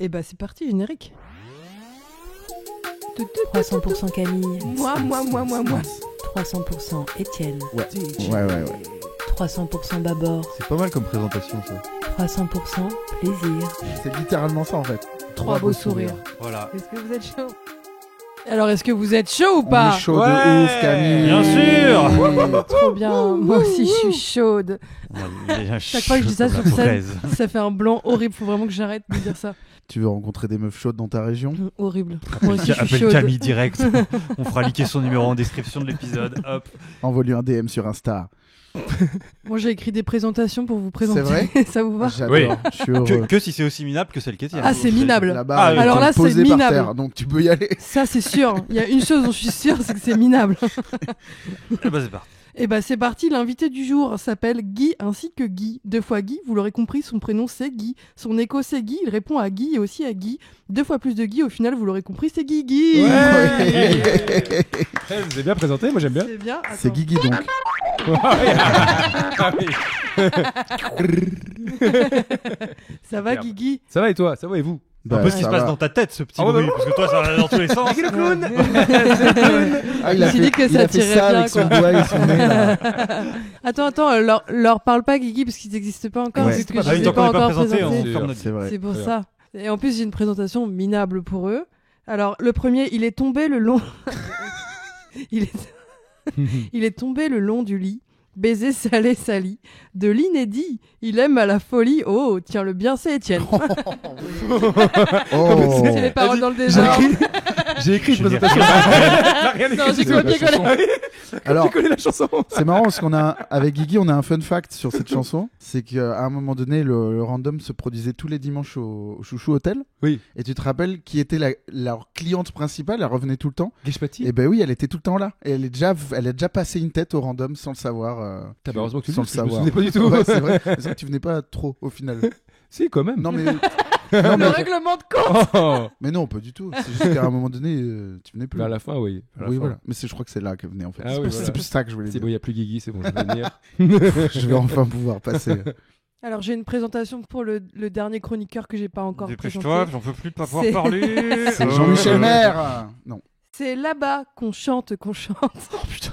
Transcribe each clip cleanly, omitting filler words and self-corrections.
Et bah c'est parti, générique. 300% Camille. Moi. 300% Étienne. Ouais. 300% Babord. C'est pas mal comme présentation, ça. 300% plaisir. C'est littéralement ça, en fait. Trois beaux sourires. Voilà. Est-ce que vous êtes chaud? Alors, est-ce que vous êtes chaud ou pas? On est chaud de ouf, Camille. Bien sûr. Trop bien. Moi aussi, je suis chaude. Chaque fois que je dis ça sur scène, ça fait un blanc horrible. Faut vraiment que j'arrête de dire ça. Tu veux rencontrer des meufs chaudes dans ta région? Horrible. Moi aussi, je suis Appelle chaude. Camille direct. On fera liker son numéro en description de l'épisode. Hop. Envoie-lui un DM sur Insta. Moi, j'ai écrit des présentations pour vous présenter. C'est vrai? Ça vous va? J'adore. Oui. Je suis heureux. Que si c'est aussi minable que celle qu'Étienne. Ah, c'est minable. Là-bas, Ah, oui. Alors là, c'est posé par minable. terre, donc tu peux y aller. Ça, c'est sûr. Il y a une chose dont je suis sûre, c'est que c'est minable. Eh ben, c'est parti. Et bah c'est parti, l'invité du jour s'appelle Guy ainsi que Guy. 2 fois Guy, vous l'aurez compris, son prénom c'est Guy. Son écho c'est Guy, il répond à Guy et aussi à Guy. 2 fois plus de Guy, au final vous l'aurez compris, c'est Guy. Ouais. Vous avez bien présenté, moi j'aime bien. C'est bien. C'est Attends. Guigui donc. Ah oui. Ça va Guigui? Ça va et toi? Ça va et vous? Un peu ce qui ça se passe va. dans ta tête, ce petit Ah ouais, bruit. bah Parce que toi, ça va dans tous les sens. le clown. Ah, Il s'est dit que il ça a fait tirait ça bien, avec son quoi. doigt et son nez, là. Attends, leur parle pas Guigui parce qu'ils n'existent pas encore. Ouais. Parce que Ah je oui, les ai tant pas qu'on n'est pas encore présenté, présentés. on ferme notre C'est vrai. C'est pour Très ça. Et en plus j'ai une présentation minable pour eux. Alors le premier, il est tombé le long... il est tombé le long du lit. Baiser salé sali. De l'inédit. Il aime à la folie. Oh, tiens le bien, c'est Étienne. Oh. C'est les paroles dans le désordre. J'ai écrit une J'ai présentation. Rien Non, écrit. j'ai copié-collé. Alors, J'ai collé la chanson. c'est marrant parce qu'on a, avec Guigui, on a un fun fact sur cette chanson. C'est qu'à un moment donné, le random se produisait tous les dimanches au Chouchou Hotel. Oui. Et tu te rappelles qui était leur cliente principale? Elle revenait tout le temps. Geshpati. Et ben oui, elle était tout le temps là. Et elle a déjà passé une tête au random sans le savoir. Heureusement que tu sans le le dis, parce que je savoir. me souvenais pas du tout. Ouais, c'est vrai. C'est vrai que tu venais pas trop au final. Si, quand même. Non mais, Le règlement de compte. Oh. mais non, pas du tout. C'est juste qu'à un moment donné, tu venais plus. Vers la fin, oui. Vers la Oui, fin. voilà. Mais je crois que c'est là qu'elle venait en fait. Ah c'est oui, plus, voilà. c'est plus ça que je voulais C'est dire. bon, il n'y a plus Guigui, c'est bon, je vais venir. Je vais enfin pouvoir passer. Alors j'ai une présentation pour le dernier chroniqueur que j'ai pas encore présenté. Dépêche-toi, j'en peux plus de pas pouvoir C'est- parler. C'est Jean-Michel Maire. Non. C'est là-bas qu'on chante. Oh putain.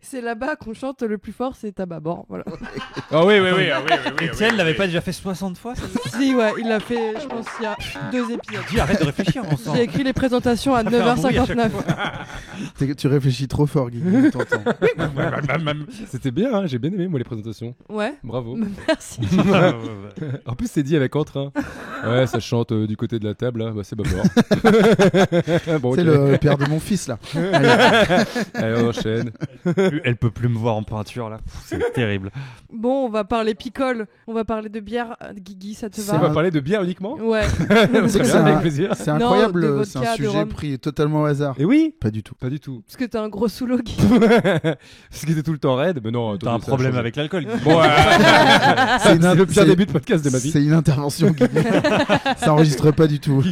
C'est là-bas qu'on chante le plus fort, c'est Tababord. Voilà. Ah oui. Étienne l'avait pas déjà fait 60 fois ça Si, ouais, il l'a fait, je pense, il y a 2 épisodes. Dis, arrête de réfléchir ensemble. J'ai écrit les présentations à Ça fait un bruit à chaque 9h59. Tu réfléchis trop fort, Guigui. T'entends. C'était bien, hein, j'ai bien aimé moi les présentations. Ouais, Bravo. merci. En plus, c'est dit avec entrain. Ouais, ça chante du côté de la table, là. Bah, c'est Babord. Bon, C'est ok. le père de mon fils là. Allez, on enchaîne. Elle peut plus me voir en peinture là. Pff, c'est terrible. Bon, on va parler picole, on va parler de bière. Guigui, ça te C'est On va? va parler de bière uniquement. Ouais. Très C'est bien, un- avec plaisir. C'est Non, incroyable, de vodka, c'est un de sujet rhum. pris totalement au hasard. Et oui, Pas du tout. pas du tout. Parce que t'es un gros sous-l'eau, Guy. Parce qu'il était tout le temps raide. Mais non, T'as un problème avec l'alcool. Bon, ouais. C'est C'est le pire c'est- début de podcast de ma vie. C'est une intervention, Guigui. Ça enregistre pas du tout.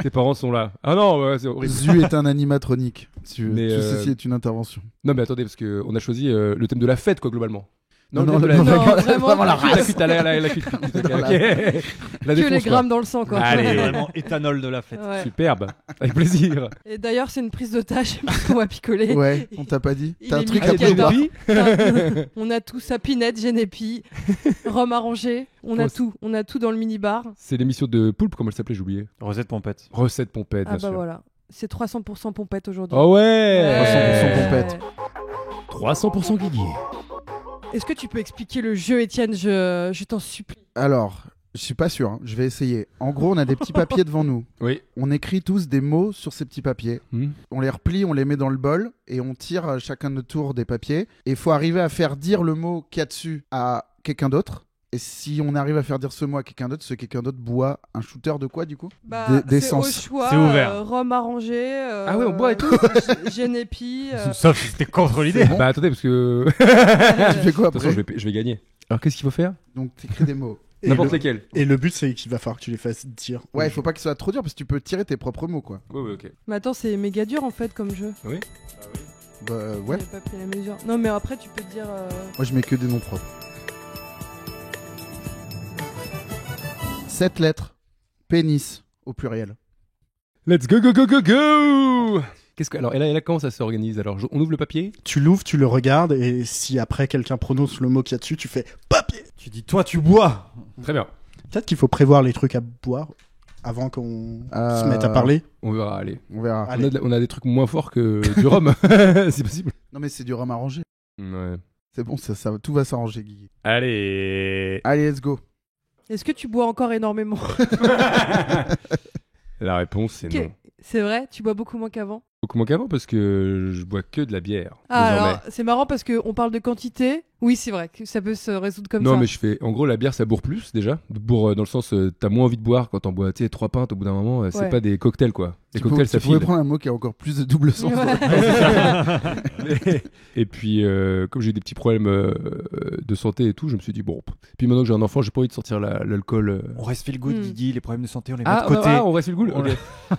Tes parents sont là. Ah non, ouais, c'est horrible. Zu est un animatronique. Mais, Tout ceci est une intervention. Non, mais attendez, parce qu'on a choisi le thème de la fête, quoi, globalement. Non, le non, thème de la non, Non, non, vraiment, vraiment la pas race. La cuite, la cuite. Ok. Dans la- La Que défonce, les quoi. grammes dans le sang, quoi. Allez, vraiment éthanol de la fête. Ouais. Superbe. Avec plaisir. Et d'ailleurs, c'est une prise d'otage parce qu'on va picoler. Ouais, on t'a pas dit. Il T'as un est truc mis à quelqu'un prévoir. Génépi. On a tout, sapinette, génépi, rhum arrangé, on a tout dans le mini-bar. C'est l'émission de Poulpe, comment elle s'appelait, j'ai oublié. Rosette Pompette. Recette pompette, Ah bien bah sûr. voilà, c'est 300% pompette aujourd'hui. Oh ouais, 300% pompette. 300% Guigui. Est-ce que tu peux expliquer le jeu, Étienne? Je t'en supplie. Alors, je suis pas sûr. Hein. Je vais essayer. En gros, on a des petits papiers devant nous. Oui. On écrit tous des mots sur ces petits papiers. On les replie, on les met dans le bol et on tire chacun notre tour des papiers. Et il faut arriver à faire dire le mot qu'il y a dessus à quelqu'un d'autre. Et si on arrive à faire dire ce mot à quelqu'un d'autre, ce quelqu'un d'autre boit un shooter de quoi du coup? Bah, c'est D'essence. au choix, C'est ouvert. rhum arrangé, Ah ouais, on boit et tout. génépi. Sauf si c'était contre l'idée. Bon. Bah attendez, parce que. De Tu fais quoi toute façon, après? je vais gagner. Alors qu'est-ce qu'il faut faire? Donc t'écris des mots. N'importe lesquels. Et le but, c'est qu'il va falloir que tu les fasses dire. Ouais, il faut pas que ce soit trop dur parce que tu peux tirer tes propres mots quoi. Oui, ok. Mais attends, c'est méga dur en fait comme jeu. Bah ouais. J'avais pas pris la mesure. Non, mais après, tu peux dire. Moi je mets que des noms propres. 7 lettres. Pénis, au pluriel. Let's go, go, go, go, go. Alors, et là, comment ça s'organise? Alors, on ouvre le papier. Tu l'ouvres, tu le regardes, et si après quelqu'un prononce le mot qu'il y a dessus, tu fais papier. Tu dis, toi, tu bois. Très bien. Peut-être qu'il faut prévoir les trucs à boire avant qu'on se mette à parler. On verra, allez. On verra. Allez. On a des trucs moins forts que du rhum. C'est possible. Non, mais c'est du rhum arrangé. Ouais. C'est bon, tout va s'arranger, Guigui. Allez. Allez, let's go. Est-ce que tu bois encore énormément? La réponse, c'est non. C'est vrai? Tu bois beaucoup moins qu'avant? Beaucoup moins qu'avant parce que je bois que de la bière. Ah, désormais. alors, c'est marrant parce qu'on parle de quantité. Oui, c'est vrai que ça peut se résoudre comme ça. Non, mais je fais. En gros, la bière, ça bourre plus déjà. Bourre dans le sens, t'as moins envie de boire quand t'en bois, tu sais, 3 pintes au bout d'un moment. C'est Ouais. pas des cocktails, quoi. Les cocktails, ça tu pourrais file. prendre un mot qui a encore plus de double sens. Ouais. Et puis, comme j'ai eu des petits problèmes de santé et tout, je me suis dit, bon. Puis maintenant que j'ai un enfant, j'ai pas envie de sortir l'alcool. On reste feel good, Hmm. Guigui, les problèmes de santé, on les met Ah, de côté. on reste le goût. Ok.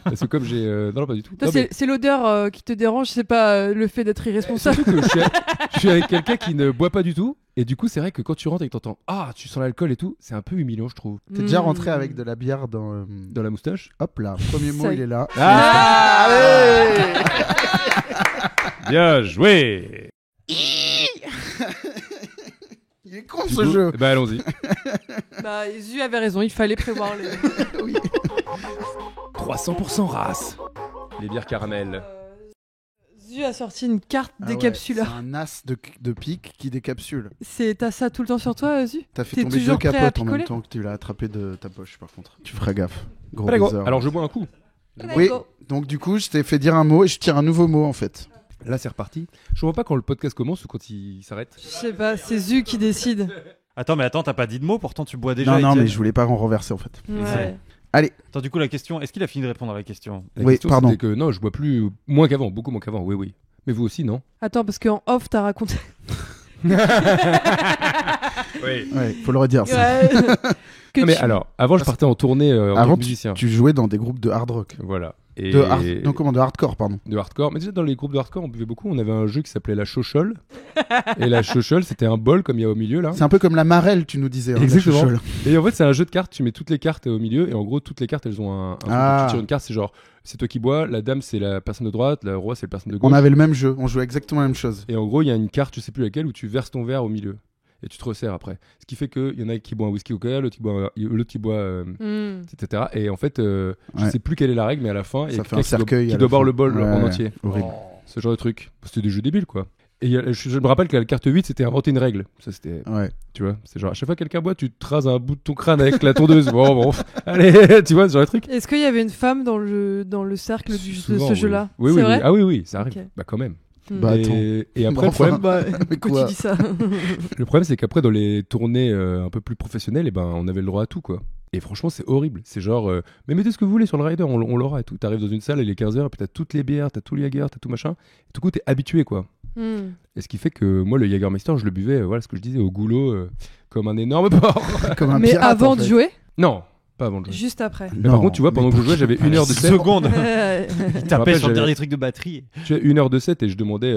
Parce que comme j'ai. Non, pas du tout. Toi, Non, mais c'est l'odeur qui te dérange, c'est pas le fait d'être irresponsable. surtout que je suis avec quelqu'un qui ne boit pas du tout. Et du coup, c'est vrai que quand tu rentres et que t'entends ah, tu sens l'alcool et tout, c'est un peu humiliant, je trouve. T'es déjà rentré avec de la bière dans. Dans la moustache. Hop là, premier mot, Ça- il est là. Ah, Allez. bien joué. Il est con Du ce coup, jeu. Bah allons-y. Bah, Zu avait raison, il fallait prévoir les. Oui. 300% race. Les bières caramel. Zu a sorti une carte Ah décapsuleur. ouais, c'est un as de pique qui décapsule. T'as ça tout le temps sur toi, Zu? T'as fait T'es tomber toujours deux prêt à capotes en même picoler temps que tu l'as attrapé de ta poche, par contre. Tu feras gaffe. Gros Allez, go. baiser. Alors je bois un coup. Oui, donc du coup, je t'ai fait dire un mot et je tire un nouveau mot en fait. Là c'est reparti. Je vois pas quand le podcast commence ou quand il s'arrête. Je sais pas, c'est Zu qui décide. Attends, t'as pas dit de mots, pourtant tu bois déjà. Non, Étienne. mais je voulais pas en renverser en fait. Ouais. Attends, du coup, la question, est-ce qu'il a fini de répondre à la question? La Oui, question, pardon. c'était que non, je bois plus moins qu'avant, beaucoup moins qu'avant. Oui, oui. Mais vous aussi, non? Attends, parce qu'en off, t'as raconté. Oui. Ouais, faut le redire ça. Ouais. Que Non, mais tu- alors, avant je partais en tournée en tant Avant, que musicien. tu jouais dans des groupes de hard rock. Voilà. Et Non, comment, de hardcore, pardon. de hardcore. Mais déjà dans les groupes de hardcore, on buvait beaucoup. On avait un jeu qui s'appelait la chochole. Et la chochole, c'était un bol comme il y a au milieu là. C'est un peu comme la marelle, tu nous disais. Hein, Exactement. la chouchoule. Et en fait, c'est un jeu de cartes. Tu mets toutes les cartes au milieu. Et en gros, toutes les cartes, elles ont un truc. Ah. Tu tires une carte, c'est genre, c'est toi qui bois. La dame, c'est la personne de droite. Le roi, c'est la personne de gauche. On avait le même jeu, on jouait exactement la même chose. Et en gros, il y a une carte, je sais plus laquelle, où tu verses ton verre au milieu. Et tu te resserres après. Ce qui fait qu'il y en a qui boit un whisky au coca, l'autre qui boit etc. Et en fait, je Ouais. sais plus quelle est la règle, mais à la fin, il y Ça a fait quelqu'un un cercueil qui à doit la boire fin. le bol Ouais, en entier. Horrible. Ce genre de truc. C'était des jeux débiles, quoi. Et je me rappelle qu'à la carte 8, c'était inventer une règle. Ça, c'était, Ouais. tu vois, c'est genre, à chaque fois que quelqu'un boit, tu te rases un bout de ton crâne avec la tondeuse. Bon, allez, tu vois, ce genre de truc. Est-ce qu'il y avait une femme dans le cercle de Souvent, ce oui. jeu-là? Oui, C'est oui, vrai? oui. Ah oui, ça arrive. Ok. Bah, quand même. Bah, attends. Et après, Bon, le problème, Bah, Mais pourquoi quoi tu dis ça? le problème, c'est qu'après, dans les tournées un peu plus professionnelles, eh ben, on avait le droit à tout, quoi. Et franchement, c'est horrible. C'est genre, mais mettez ce que vous voulez sur le rider, on l'aura et tout. T'arrives dans une salle, il est 15h, et puis t'as toutes les bières, t'as tout le Jager, t'as tout machin. Et du coup, t'es habitué, quoi. Hmm. Et ce qui fait que moi, le Jagermeister, je le buvais, voilà ce que je disais, au goulot, comme un énorme porc. Comme un Mais pirate, avant en de fait. jouer? Non, pas avant de jouer. Juste après. Mais par contre, tu vois, pendant que je jouais, j'avais 1 heure de set. Seconde. Il rappelle, tapait sur le j'avais- dernier truc de batterie. Tu as 1 heure de set et je demandais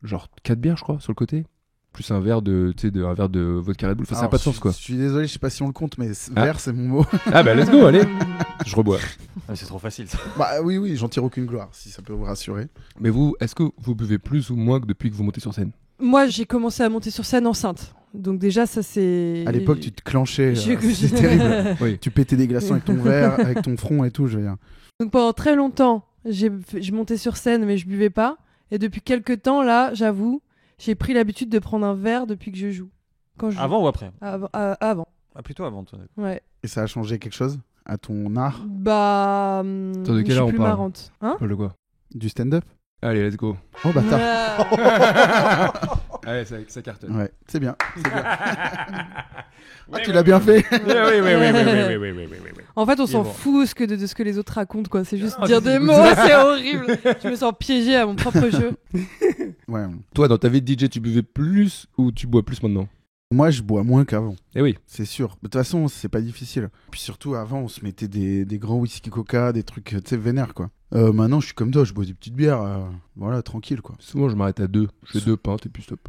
genre 4 bières, je crois, sur le côté. Plus un verre un verre de vodka Red Bull. Enfin, ça n'a Alors, pas de sens, quoi. Je suis désolé, je sais pas si on le compte, mais Ah. vert, c'est mon mot. Ah bah, let's go, allez. Je rebois. Ah, c'est trop facile, ça. Bah oui, j'en tire aucune gloire, si ça peut vous rassurer. Mais vous, est-ce que vous buvez plus ou moins que depuis que vous montez sur scène? Moi, j'ai commencé à monter sur scène enceinte. Donc déjà, ça c'est... À l'époque, tu te clenchais, Je- c'est terrible. Oui. Tu pétais des glaçons avec ton verre, avec ton front et tout, je veux dire. Donc pendant très longtemps, je montais sur scène, mais je buvais pas. Et depuis quelques temps, là, j'avoue, j'ai pris l'habitude de prendre un verre depuis que je joue. Quand je joue. Avant ou après? Avant, Ah, plutôt avant, toi. ouais. Et ça a changé quelque chose à ton art Bah... Attends, de quelle je heure suis on plus parle marrante. Hein? Paul de quoi? du stand-up? Allez, let's go. Oh bâtard. Allez, ça cartonne. Ouais, c'est bien. C'est bien. Ah, tu l'as bien fait. En fait, on s'en bon. fout de ce que les autres racontent, quoi. C'est juste Ah, dire c'est des du mots, coup, c'est horrible. Je me sens piégée à mon propre jeu. Ouais. Toi, dans ta vie de DJ, tu buvais plus ou tu bois plus maintenant? Moi, je bois moins qu'avant. Eh oui. C'est sûr. De toute façon, c'est pas difficile. Puis surtout, avant, on se mettait des grands whisky coca, des trucs, tu sais, vénères, quoi. Maintenant, je suis comme toi, je bois des petites bières, voilà, tranquille, quoi. Souvent, je m'arrête à 2. Je fais 2 pintes et puis stop.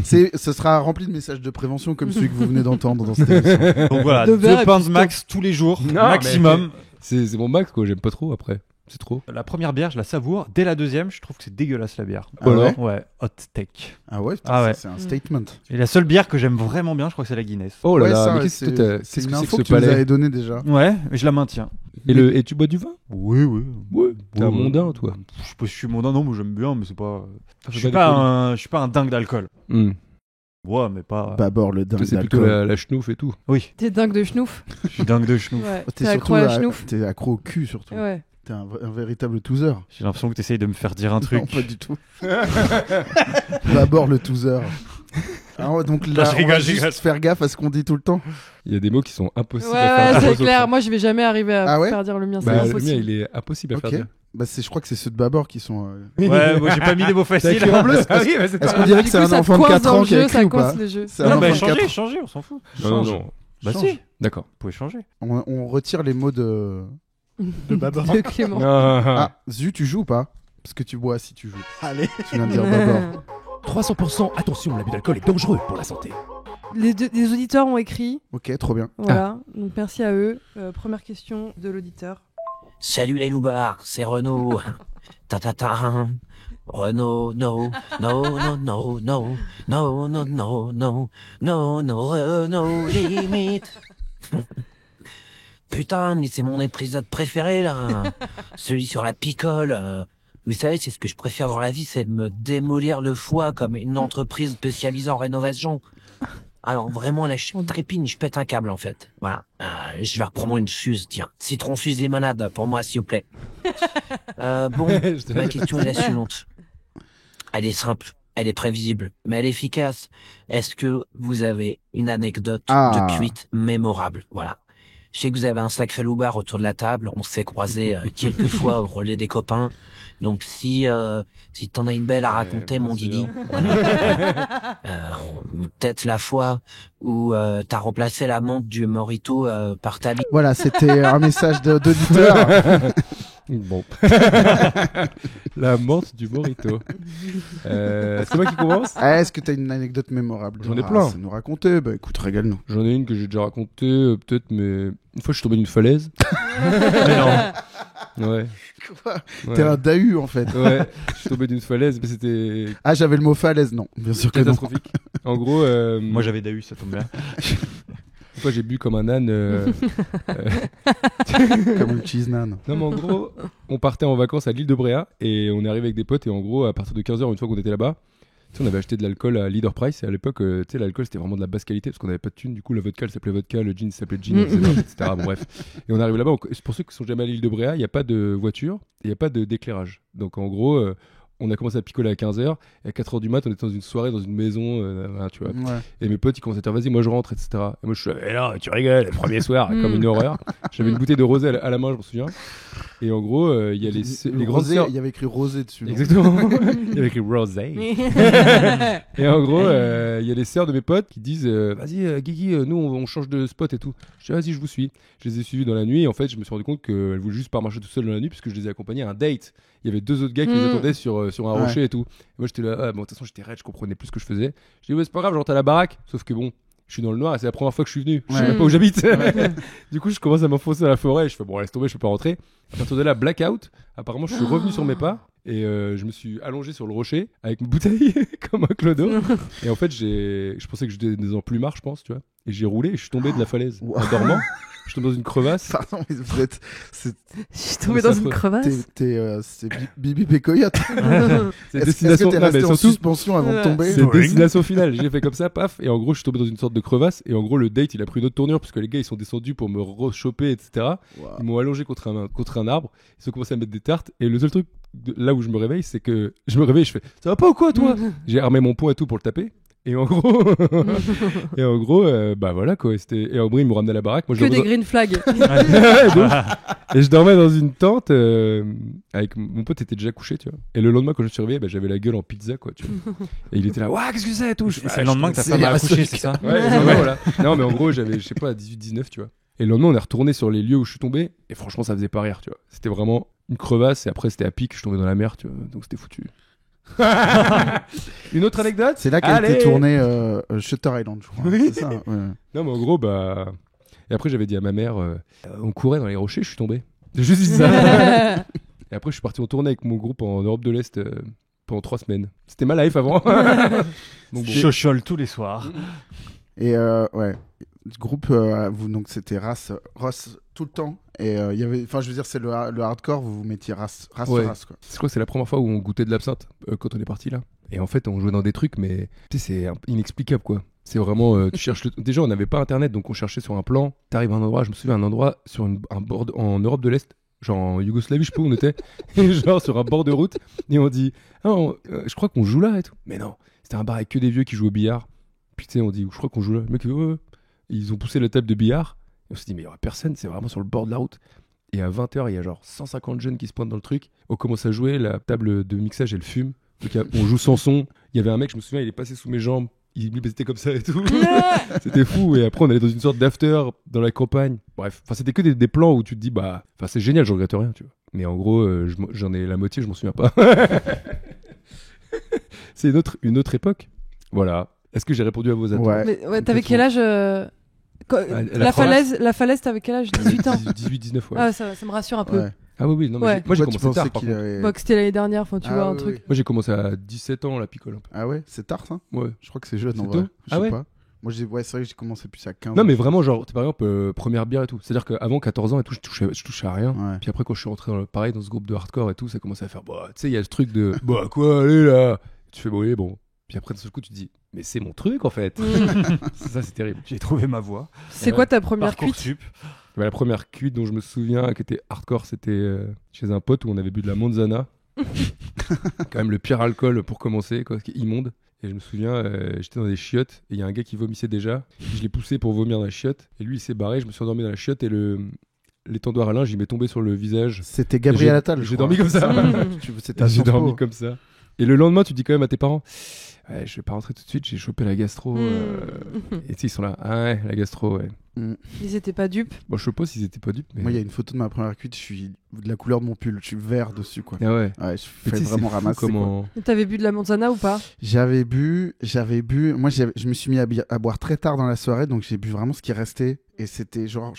Ce sera rempli de messages de prévention comme celui que vous venez d'entendre dans cette émission. Donc voilà, Deux 2 verres et pintes puis stop. max tous les jours, Non, maximum. C'est mon max, quoi. J'aime pas trop après. C'est trop. La première bière, je la savoure. Dès la deuxième, je trouve que c'est dégueulasse la bière. Ah ouais Ouais, hot take. Ah ouais, putain, Ah ouais. c'est un statement. Et la seule bière que j'aime vraiment bien, je crois que c'est la Guinness. Oh là Ouais, là, ça, mais qu'est-ce que t'as- c'est qu'est-ce une que c'est info que que ce tu nous avais palais donnée déjà. Ouais, mais je la maintiens. Et tu bois du vin? Oui, oui. Ouais. T'es un Ouais, mondain, toi. Je sais pas si je suis mondain, non, mais j'aime bien, mais c'est pas. Ça Je fait suis pas pas, je suis pas un dingue d'alcool. Hmm. Ouais, mais pas. Bâbord, le dingue Toi, c'est plutôt d'alcool. la schnouf et tout. Oui, T'es dingue de schnouf. je suis dingue de schnouf. Ouais. T'es T'es surtout accro à la schnouf. t'es accro au cul surtout. Ouais. T'es un véritable toother. J'ai l'impression que t'essayes de me faire dire un truc. Non, pas du tout. Bâbord le toother. Alors, donc là, je on rigole, va je juste rigole. faire gaffe à ce qu'on dit tout le temps. Il y a des mots qui sont impossibles Ouais, à faire ouais, dire c'est aux autres. clair. Moi, je vais jamais arriver à Ah ouais faire dire le mien. C'est Bah, le mien, impossible. il est impossible à Ok. faire dire. Bah, je crois que c'est ceux de Bâbord qui sont. Ouais, moi j'ai pas mis des mots faciles. écrit en bleu, c'est parce- oui, bah, c'est Est-ce pas- qu'on dirait Du que c'est coup, un ça enfant de coince 4 dans ans le qui a jeu, écrit ça ou pas coince le jeu. C'est un Non, enfant mais de 4 ans. changez, on s'en fout. Non, Change. non. Bah Change. si, D'accord. vous pouvez changer. On retire les mots de. De Bâbord. De Clément. Ah. Ah, Zu, tu joues ou pas? Parce que tu bois si tu joues. Allez. Tu viens de dire Bâbord. 300%, attention, l'abus d'alcool est dangereux pour la santé. Les auditeurs ont écrit. Ok, trop bien. Voilà. Donc merci à eux. Première question de l'auditeur. Salut les loupards, c'est Renaud. Ta ta ta. Renaud, no, no, no, no, no, no, no, no, no, no, no, Renaud, limite. Putain, mais c'est mon épisode préféré là. Celui sur la picole. Vous savez, c'est ce que je préfère dans la vie, c'est de me démolir le foie comme une entreprise spécialisée en rénovation. Alors vraiment là, je trépine, je pète un câble en fait. Voilà. Je vais reprendre une Suze, tiens. Citron Suze limonade pour moi, s'il vous plaît. Bon, ma question est la suivante. Elle est simple, elle est prévisible, mais elle est efficace. Est-ce que vous avez une anecdote de cuite mémorable? Voilà. Je sais que vous avez un sacré loupard autour de la table. On s'est croisés quelques fois au relais des copains. Donc si t'en as une belle à raconter, mon Guigui. Voilà. Peut-être la fois où t'as remplacé la montre du Morito par ta bite. Voilà, c'était un message d'auditeur. Bon. La menthe du Morito. C'est moi qui commence. Ah, est-ce que t'as une anecdote mémorable? J'en ai plein. Ça nous raconter. Bah écoute, régale-nous. J'en ai une que j'ai déjà racontée, peut-être, mais une fois je suis tombé d'une falaise. Mais non. Ouais. Quoi? Ouais. T'es un dahu en fait. Ouais, je suis tombé d'une falaise, mais c'était Ah, j'avais le mot falaise. Non, bien sûr que non. catastrophique. En gros, Moi j'avais Dahu, ça tombe bien. une fois j'ai bu comme un âne. Comme une cheese nan. Non, mais en gros, on partait en vacances à l'île de Bréa et on est arrivé avec des potes. Et en gros, à partir de 15h, une fois qu'on était là-bas, tu sais, on avait acheté de l'alcool à Leader Price. Et à l'époque, tu sais, l'alcool c'était vraiment de la basse qualité parce qu'on avait pas de thunes. Du coup, la vodka elle s'appelait vodka, le gin s'appelait gin, etc. Bon, bref. Et on arrive là-bas. Pour ceux qui sont jamais à l'île de Bréa, il n'y a pas de voiture, il n'y a pas d'éclairage. Donc en gros, on a commencé à picoler à 15h. Et à 4h du mat, on était dans une soirée, dans une maison, voilà, tu vois. Ouais. Et mes potes, ils commençaient à dire, vas-y, moi je rentre, etc. Et moi je suis là, eh non, tu rigoles, le premier soir, comme une horreur. J'avais une bouteille de rosé à la main, je me souviens. Et en gros, il y a les grandes rosé, sœurs. il y avait écrit rosé dessus. non? Exactement. Il y avait écrit rosé. Et en gros, il y a les sœurs de mes potes qui disent, vas-y, Guigui, nous on change de spot et tout. Je dis, vas-y, je vous suis. Je les ai suivis dans la nuit. Et en fait, je me suis rendu compte qu'elles voulaient juste pas marcher tout seul dans la nuit puisque je les ai accompagnés à un date. Il y avait deux autres gars qui les attendaient sur un Ouais. rocher et tout. Et moi, j'étais là, bon, de toute façon, j'étais raide, je comprenais plus ce que je faisais. Je dis, ouais, c'est pas grave, je rentre à la baraque. Sauf que bon, je suis dans le noir et c'est la première fois que je suis venu. Je sais Ouais. même pas où j'habite. Du coup, je commence à m'enfoncer dans la forêt. Et je fais, bon, laisse tomber, je peux pas rentrer. À partir de là, blackout. Apparemment, je suis revenu sur mes pas. Et je me suis allongé sur le rocher avec une bouteille comme un clodo. Et en fait, je pensais que j'étais dans un plumard, je pense, tu vois. Et j'ai roulé et je suis tombé de la falaise en dormant. Je suis tombé dans une crevasse. Pardon, mais vous êtes. Je suis tombé dans une crevasse. C'est Bibi Pécoyote. C'est Est-ce que destination t'es non, mais resté en surtout, suspension avant de tomber? c'est destination finale. J'ai fait comme ça, paf. Et en gros, je suis tombé dans une sorte de crevasse. Et en gros, le date, il a pris une autre tournure parce que les gars, ils sont descendus pour me rechoper, etc. Wow. Ils m'ont allongé contre un arbre. Ils ont commencé à mettre des tartes. Et le seul truc, là où je me réveille, c'est que je me réveille, je fais, ça va pas ou quoi, toi? J'ai armé mon poing et tout pour le taper. Et en gros, bah voilà quoi. Et en gros, ils me ramenaient à la baraque. Moi, je Que dormais des green flags. et je dormais dans une tente avec mon pote était déjà couché, tu vois. Et le lendemain, quand je me suis réveillé, bah, j'avais la gueule en pizza, quoi. Tu vois. Et il était là, ouais, qu'est-ce que c'est et tout. Je fais, C'est le lendemain que ta c'est femme a la accouché, seule- c'est ça? Ouais, voilà. Non, mais en gros, j'avais, je sais pas, 18-19, tu vois. Et le lendemain, on est retourné sur les lieux où je suis tombé. Et franchement, ça faisait pas rire, tu vois. C'était vraiment une crevasse. Et après, c'était à pic. Je suis tombé dans la mer, tu vois. Donc c'était foutu. Une autre anecdote. C'est là qu'a Allez. été tourné Shutter Island, je crois. Oui. C'est ça. Ouais. Non, mais en gros, bah. Et après, j'avais dit à ma mère, on courait dans les rochers, je suis tombé. J'ai juste dit ça. Et après, je suis parti en tournée avec mon groupe en Europe de l'Est pendant 3 semaines. C'était ma life avant. Donc, bon. Chochole tous les soirs. Et ouais, le groupe, vous, donc c'était Ross tout le temps. Et il y avait, enfin, je veux dire, c'est le hardcore, vous mettiez race Ouais. sur race, quoi. Je crois que c'est la première fois où on goûtait de l'absinthe quand on est parti là. Et en fait, on jouait dans des trucs, mais tu sais, c'est inexplicable quoi. C'est vraiment, tu cherches. Déjà, on n'avait pas internet, donc on cherchait sur un plan. T'arrives à un endroit, je me souviens, un endroit sur un bord en Europe de l'Est, genre en Yougoslavie, je sais pas où on était, et genre sur un bord de route, et on dit, je crois qu'on joue là et tout. Mais non, c'était un bar avec que des vieux qui jouent au billard. Puis tu sais, on dit, je crois qu'on joue là. Le mec, ouais. Ils ont poussé la table de billard. Et on s'est dit, mais il y aura personne, c'est vraiment sur le bord de la route. Et à 20h, il y a genre 150 jeunes qui se pointent dans le truc. On commence à jouer, la table de mixage, elle fume. Donc on joue sans son. Il y avait un mec, je me souviens, il est passé sous mes jambes. Il était comme ça et tout. C'était fou. Et après, on allait dans une sorte d'after dans la campagne. Bref, c'était que des plans où tu te dis, bah, c'est génial, je regrette rien, tu vois. Mais en gros, j'en ai la moitié, je m'en souviens pas. C'est une autre époque. Voilà. Est-ce que j'ai répondu à vos attentes? Ouais. Mais, ouais, t'avais quel âge la falaise, t'avais quel âge? 18 ans. 18-19, ouais. Ah, ça me rassure un peu. Ouais. Ah oui, non, mais Ouais. moi j'ai Pourquoi tu commencé pensais tard, par qu'il contre. avait- Bah, que c'était l'année dernière, enfin, tu Ah, vois, un oui, truc. oui. Moi j'ai commencé à 17 ans, la picole un peu. Ah ouais, c'est tard ça. Ouais. Je crois que c'est jeune en C'est vrai. tôt Je Ah sais ouais pas. Moi, ouais, c'est vrai que j'ai commencé plus à 15 Non, ans. mais vraiment, genre, par exemple, première bière et tout. C'est-à-dire qu'avant 14 ans et tout, je touchais à rien. Ouais. Puis après, quand je suis rentré dans ce groupe de hardcore et tout, ça commençait à faire, bah, tu sais, il y a ce truc de, bah, quoi, allez là. Tu fais, bon, oui, bon. Puis après, d'un seul coup, tu te dis, mais c'est mon truc en fait. Ça, c'est terrible. J'ai trouvé ma voix. C'est quoi ta première cuite? Parcoursup. Bah, la première cuite dont je me souviens qui était hardcore, c'était chez un pote où on avait bu de la Manzana. Quand même le pire alcool pour commencer, quoi, qui est immonde. Et je me souviens, j'étais dans des chiottes et il y a un gars qui vomissait déjà. Je l'ai poussé pour vomir dans la chiotte. Et lui, il s'est barré. Je me suis endormi dans la chiotte et l'étendoir à linge, il m'est tombé sur le visage. C'était Gabriel Attal. J'ai dormi comme ça. C'était à J'ai Sciences Po. dormi comme ça. Et le lendemain, tu dis quand même à tes parents, ouais, je vais pas rentrer tout de suite, j'ai chopé la gastro. Et tu sais, ils sont là, ah ouais, la gastro, ouais. Ils étaient pas dupes. Bon, je sais pas s'ils étaient pas dupes, mais. Moi, il y a une photo de ma première cuite, je suis de la couleur de mon pull, je suis vert dessus, quoi. Ah ouais. Ouais, je Mais fais tu sais, vraiment c'est fou ramasser, quoi. comment. T'avais bu de la manzana ou pas? J'avais bu. Moi, je me suis mis à boire très tard dans la soirée, donc j'ai bu vraiment ce qui restait. Et c'était genre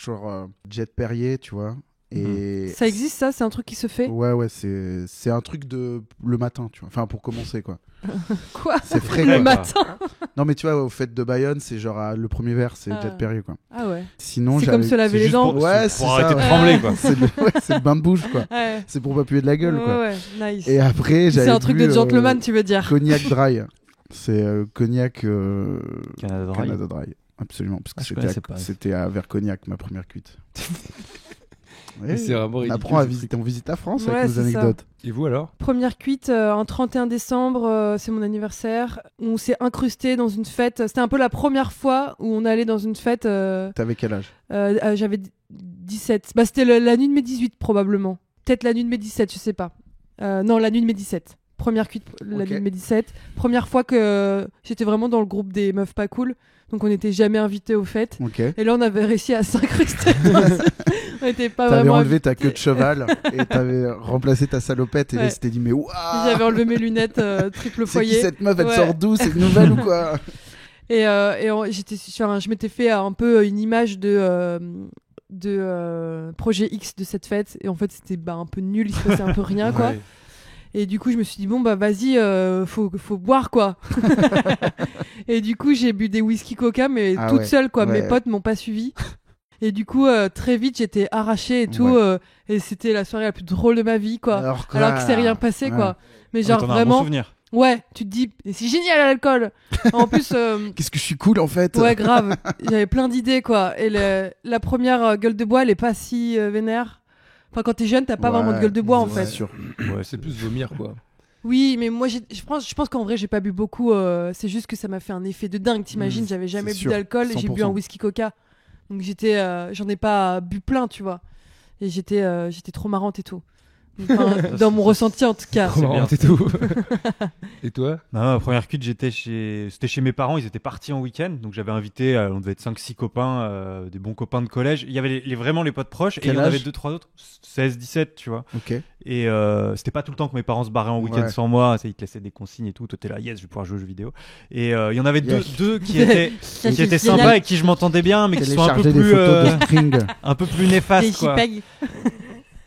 Jet Perrier, tu vois. Et Ça existe, ça? C'est un truc qui se fait? ouais, c'est un truc de le matin, tu vois. Enfin, pour commencer, quoi. Quoi? C'est frais, Le quoi. matin? Non, mais tu vois, au fait de Bayonne, c'est genre le premier verre, c'est Jet Perrier, quoi. Ah ouais. Sinon, C'est j'avais. comme se laver C'est les juste dents. pour- Ouais, pour c'est arrêter ça, de ouais. trembler, quoi. C'est le bain de bouche, quoi. Ouais. C'est pour pas puer de la gueule, quoi. Ouais, nice. Et après, j'avais. C'est un truc bu, de gentleman, tu veux dire? Cognac dry. C'est cognac Canada Dry. Canada Dry. Absolument, parce que Ah, je connaissais pas. c'était à Vercognac, ma première cuite. Mais c'est vraiment on ridicule, apprend à ce visiter, on visite la France Ouais, avec nos c'est ça. anecdotes. Et vous alors? Première cuite, un 31 décembre, c'est mon anniversaire. On s'est incrusté dans une fête. C'était un peu la première fois où on allait dans une fête. T'avais quel âge? J'avais 17. Bah, c'était la nuit de mes 18, probablement. Peut-être la nuit de mes 17, je sais pas. Non, la nuit de mes 17. Première cuite, la Ok. nuit de mes 17. Première fois que j'étais vraiment dans le groupe des meufs pas cool. Donc on n'était jamais invités aux fêtes. Ok. Et là, on avait réussi à s'incruster. On n'était pas T'avais vraiment enlevé ta invités. queue de cheval et t'avais remplacé ta salopette et là, Ouais. il s'était dit mais waouh, J'avais enlevé mes lunettes triple c'est qui foyer. cette meuf, elle Ouais. sort d'où, c'est une nouvelle ou quoi? Je m'étais fait un peu une image de projet X de cette fête. Et en fait, c'était un peu nul, il se passait un peu rien, quoi. Ouais. Et du coup, je me suis dit, bon, bah vas-y, faut boire, quoi. Et du coup, j'ai bu des whisky coca, mais Ah toute ouais. seule, quoi. Ouais. Mes potes m'ont pas suivi. Et du coup, très vite, j'étais arrachée et tout. Ouais. Et c'était la soirée la plus drôle de ma vie, quoi. Alors que c'est rien passé, Ouais. quoi. Mais Ouais, genre t'en as un bon vraiment, souvenir. ouais, tu te dis, mais c'est génial l'alcool. En plus, Qu'est-ce que je suis cool en fait. ouais, grave. J'avais plein d'idées, quoi. Et la première gueule de bois, elle est pas si vénère. Enfin, quand t'es jeune, t'as pas Ouais, vraiment de gueule de bois, en c'est fait. sûr. Ouais, c'est plus vomir quoi. Oui, mais moi, je pense qu'en vrai, j'ai pas bu beaucoup. C'est juste que ça m'a fait un effet de dingue. T'imagines, j'avais jamais c'est bu sûr, d'alcool et j'ai bu un 100%. whisky coca. Donc j'en ai pas bu plein, tu vois. Et j'étais trop marrante et tout. Enfin, dans mon ressenti en tout cas. Trop marrant, c'est tout. Et toi? Non, ma première cuite, c'était chez mes parents, ils étaient partis en week-end, donc j'avais invité, on devait être 5-6 copains, des bons copains de collège. Il y avait vraiment les potes proches, et il y en avait 2-3 autres, 16-17, tu vois. Ok. Et c'était pas tout le temps que mes parents se barraient en week-end sans moi, ils te laissaient des consignes et tout, toi t'es là, yes, je vais pouvoir jouer aux jeux vidéo. Et il y en avait deux qui étaient sympas et qui je m'entendais bien, mais qui sont un peu plus un peu plus néfastes, quoi.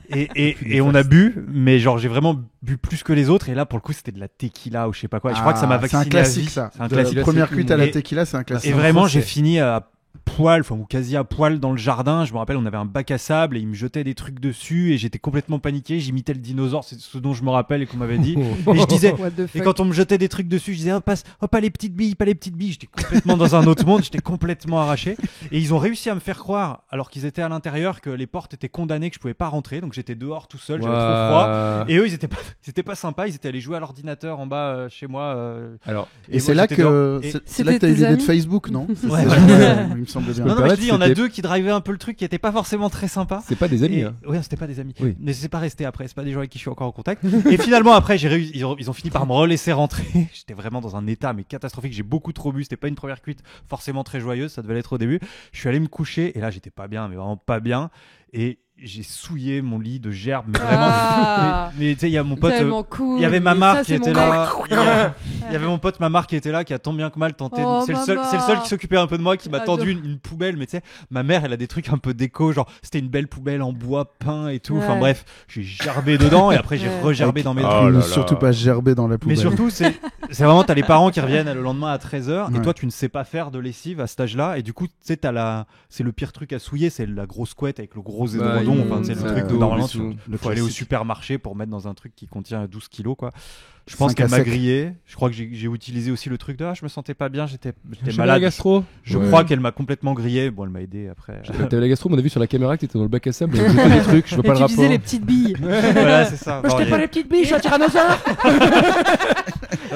Et on a bu, mais genre j'ai vraiment bu plus que les autres, et là pour le coup c'était de la tequila ou je sais pas quoi, et je crois que ça m'a vacciné. C'est un classique, à vie. ça. C'est un classique. Première cuite à la tequila, c'est un classique. Et vraiment j'ai fini à poil, enfin ou quasi à poil dans le jardin. Je me rappelle, on avait un bac à sable et ils me jetaient des trucs dessus et j'étais complètement paniqué. J'imitais le dinosaure, c'est ce dont je me rappelle et qu'on m'avait dit. Et je disais, et quand on me jetait des trucs dessus, je disais, pas les petites billes, pas les petites billes. J'étais complètement dans un autre monde, j'étais complètement arraché. Et ils ont réussi à me faire croire, alors qu'ils étaient à l'intérieur, que les portes étaient condamnées, que je pouvais pas rentrer. Donc j'étais dehors tout seul, j'avais trop froid. Et eux, ils étaient pas sympas, ils étaient allés jouer à l'ordinateur en bas chez moi. Alors, et c'est là que t'as eu l'idée de Facebook, non? Ouais. Il me semble bien. Non, mais je dis, il y en a deux qui drivaient un peu le truc, qui étaient pas forcément très sympas. C'est pas des amis, hein. Ouais, c'était pas des amis. Oui. Mais c'est pas resté après, c'est pas des gens avec qui je suis encore en contact. Et finalement, après, ils ont fini par me relaisser rentrer. J'étais vraiment dans un état mais catastrophique. J'ai beaucoup trop bu. C'était pas une première cuite forcément très joyeuse. Ça devait l'être au début. Je suis allé me coucher et là, j'étais pas bien, mais vraiment pas bien. Et j'ai souillé mon lit de gerbes, mais vraiment. Mais tu sais, il y a mon pote. Cool. Il y avait Mamar qui était là. Il y avait mon pote Mamar qui était là, qui a tant bien que mal tenté. C'est le seul qui s'occupait un peu de moi, qui m'a tendu une poubelle. Mais tu sais, ma mère, elle a des trucs un peu déco, genre c'était une belle poubelle en bois peint et tout. Enfin bref, j'ai gerbé dedans et après j'ai regerbé dans mes trucs. Surtout pas gerber dans la poubelle. Mais surtout, c'est vraiment, t'as les parents qui reviennent le lendemain à 13h et toi, tu ne sais pas faire de lessive à cet âge-là. Et du coup, tu sais, c'est le pire truc à souiller, c'est la grosse couette avec le gros édredon. Enfin, c'est le truc de normalement, il faut aller au supermarché pour mettre dans un truc qui contient 12 kilos, quoi. Je pense qu'elle m'a grillé. Je crois que j'ai utilisé aussi le truc de je me sentais pas bien, j'étais malade. La gastro. Je crois qu'elle m'a complètement grillé. Bon, elle m'a aidé après. T'avais la gastro, mais on a vu sur la caméra que t'étais dans le bac à sable. J'étais des trucs, je vois pas le rapport. Tu disais les petites billes. Voilà, c'est ça. Moi, je t'ai pas les petites billes, je suis un tyrannosaure.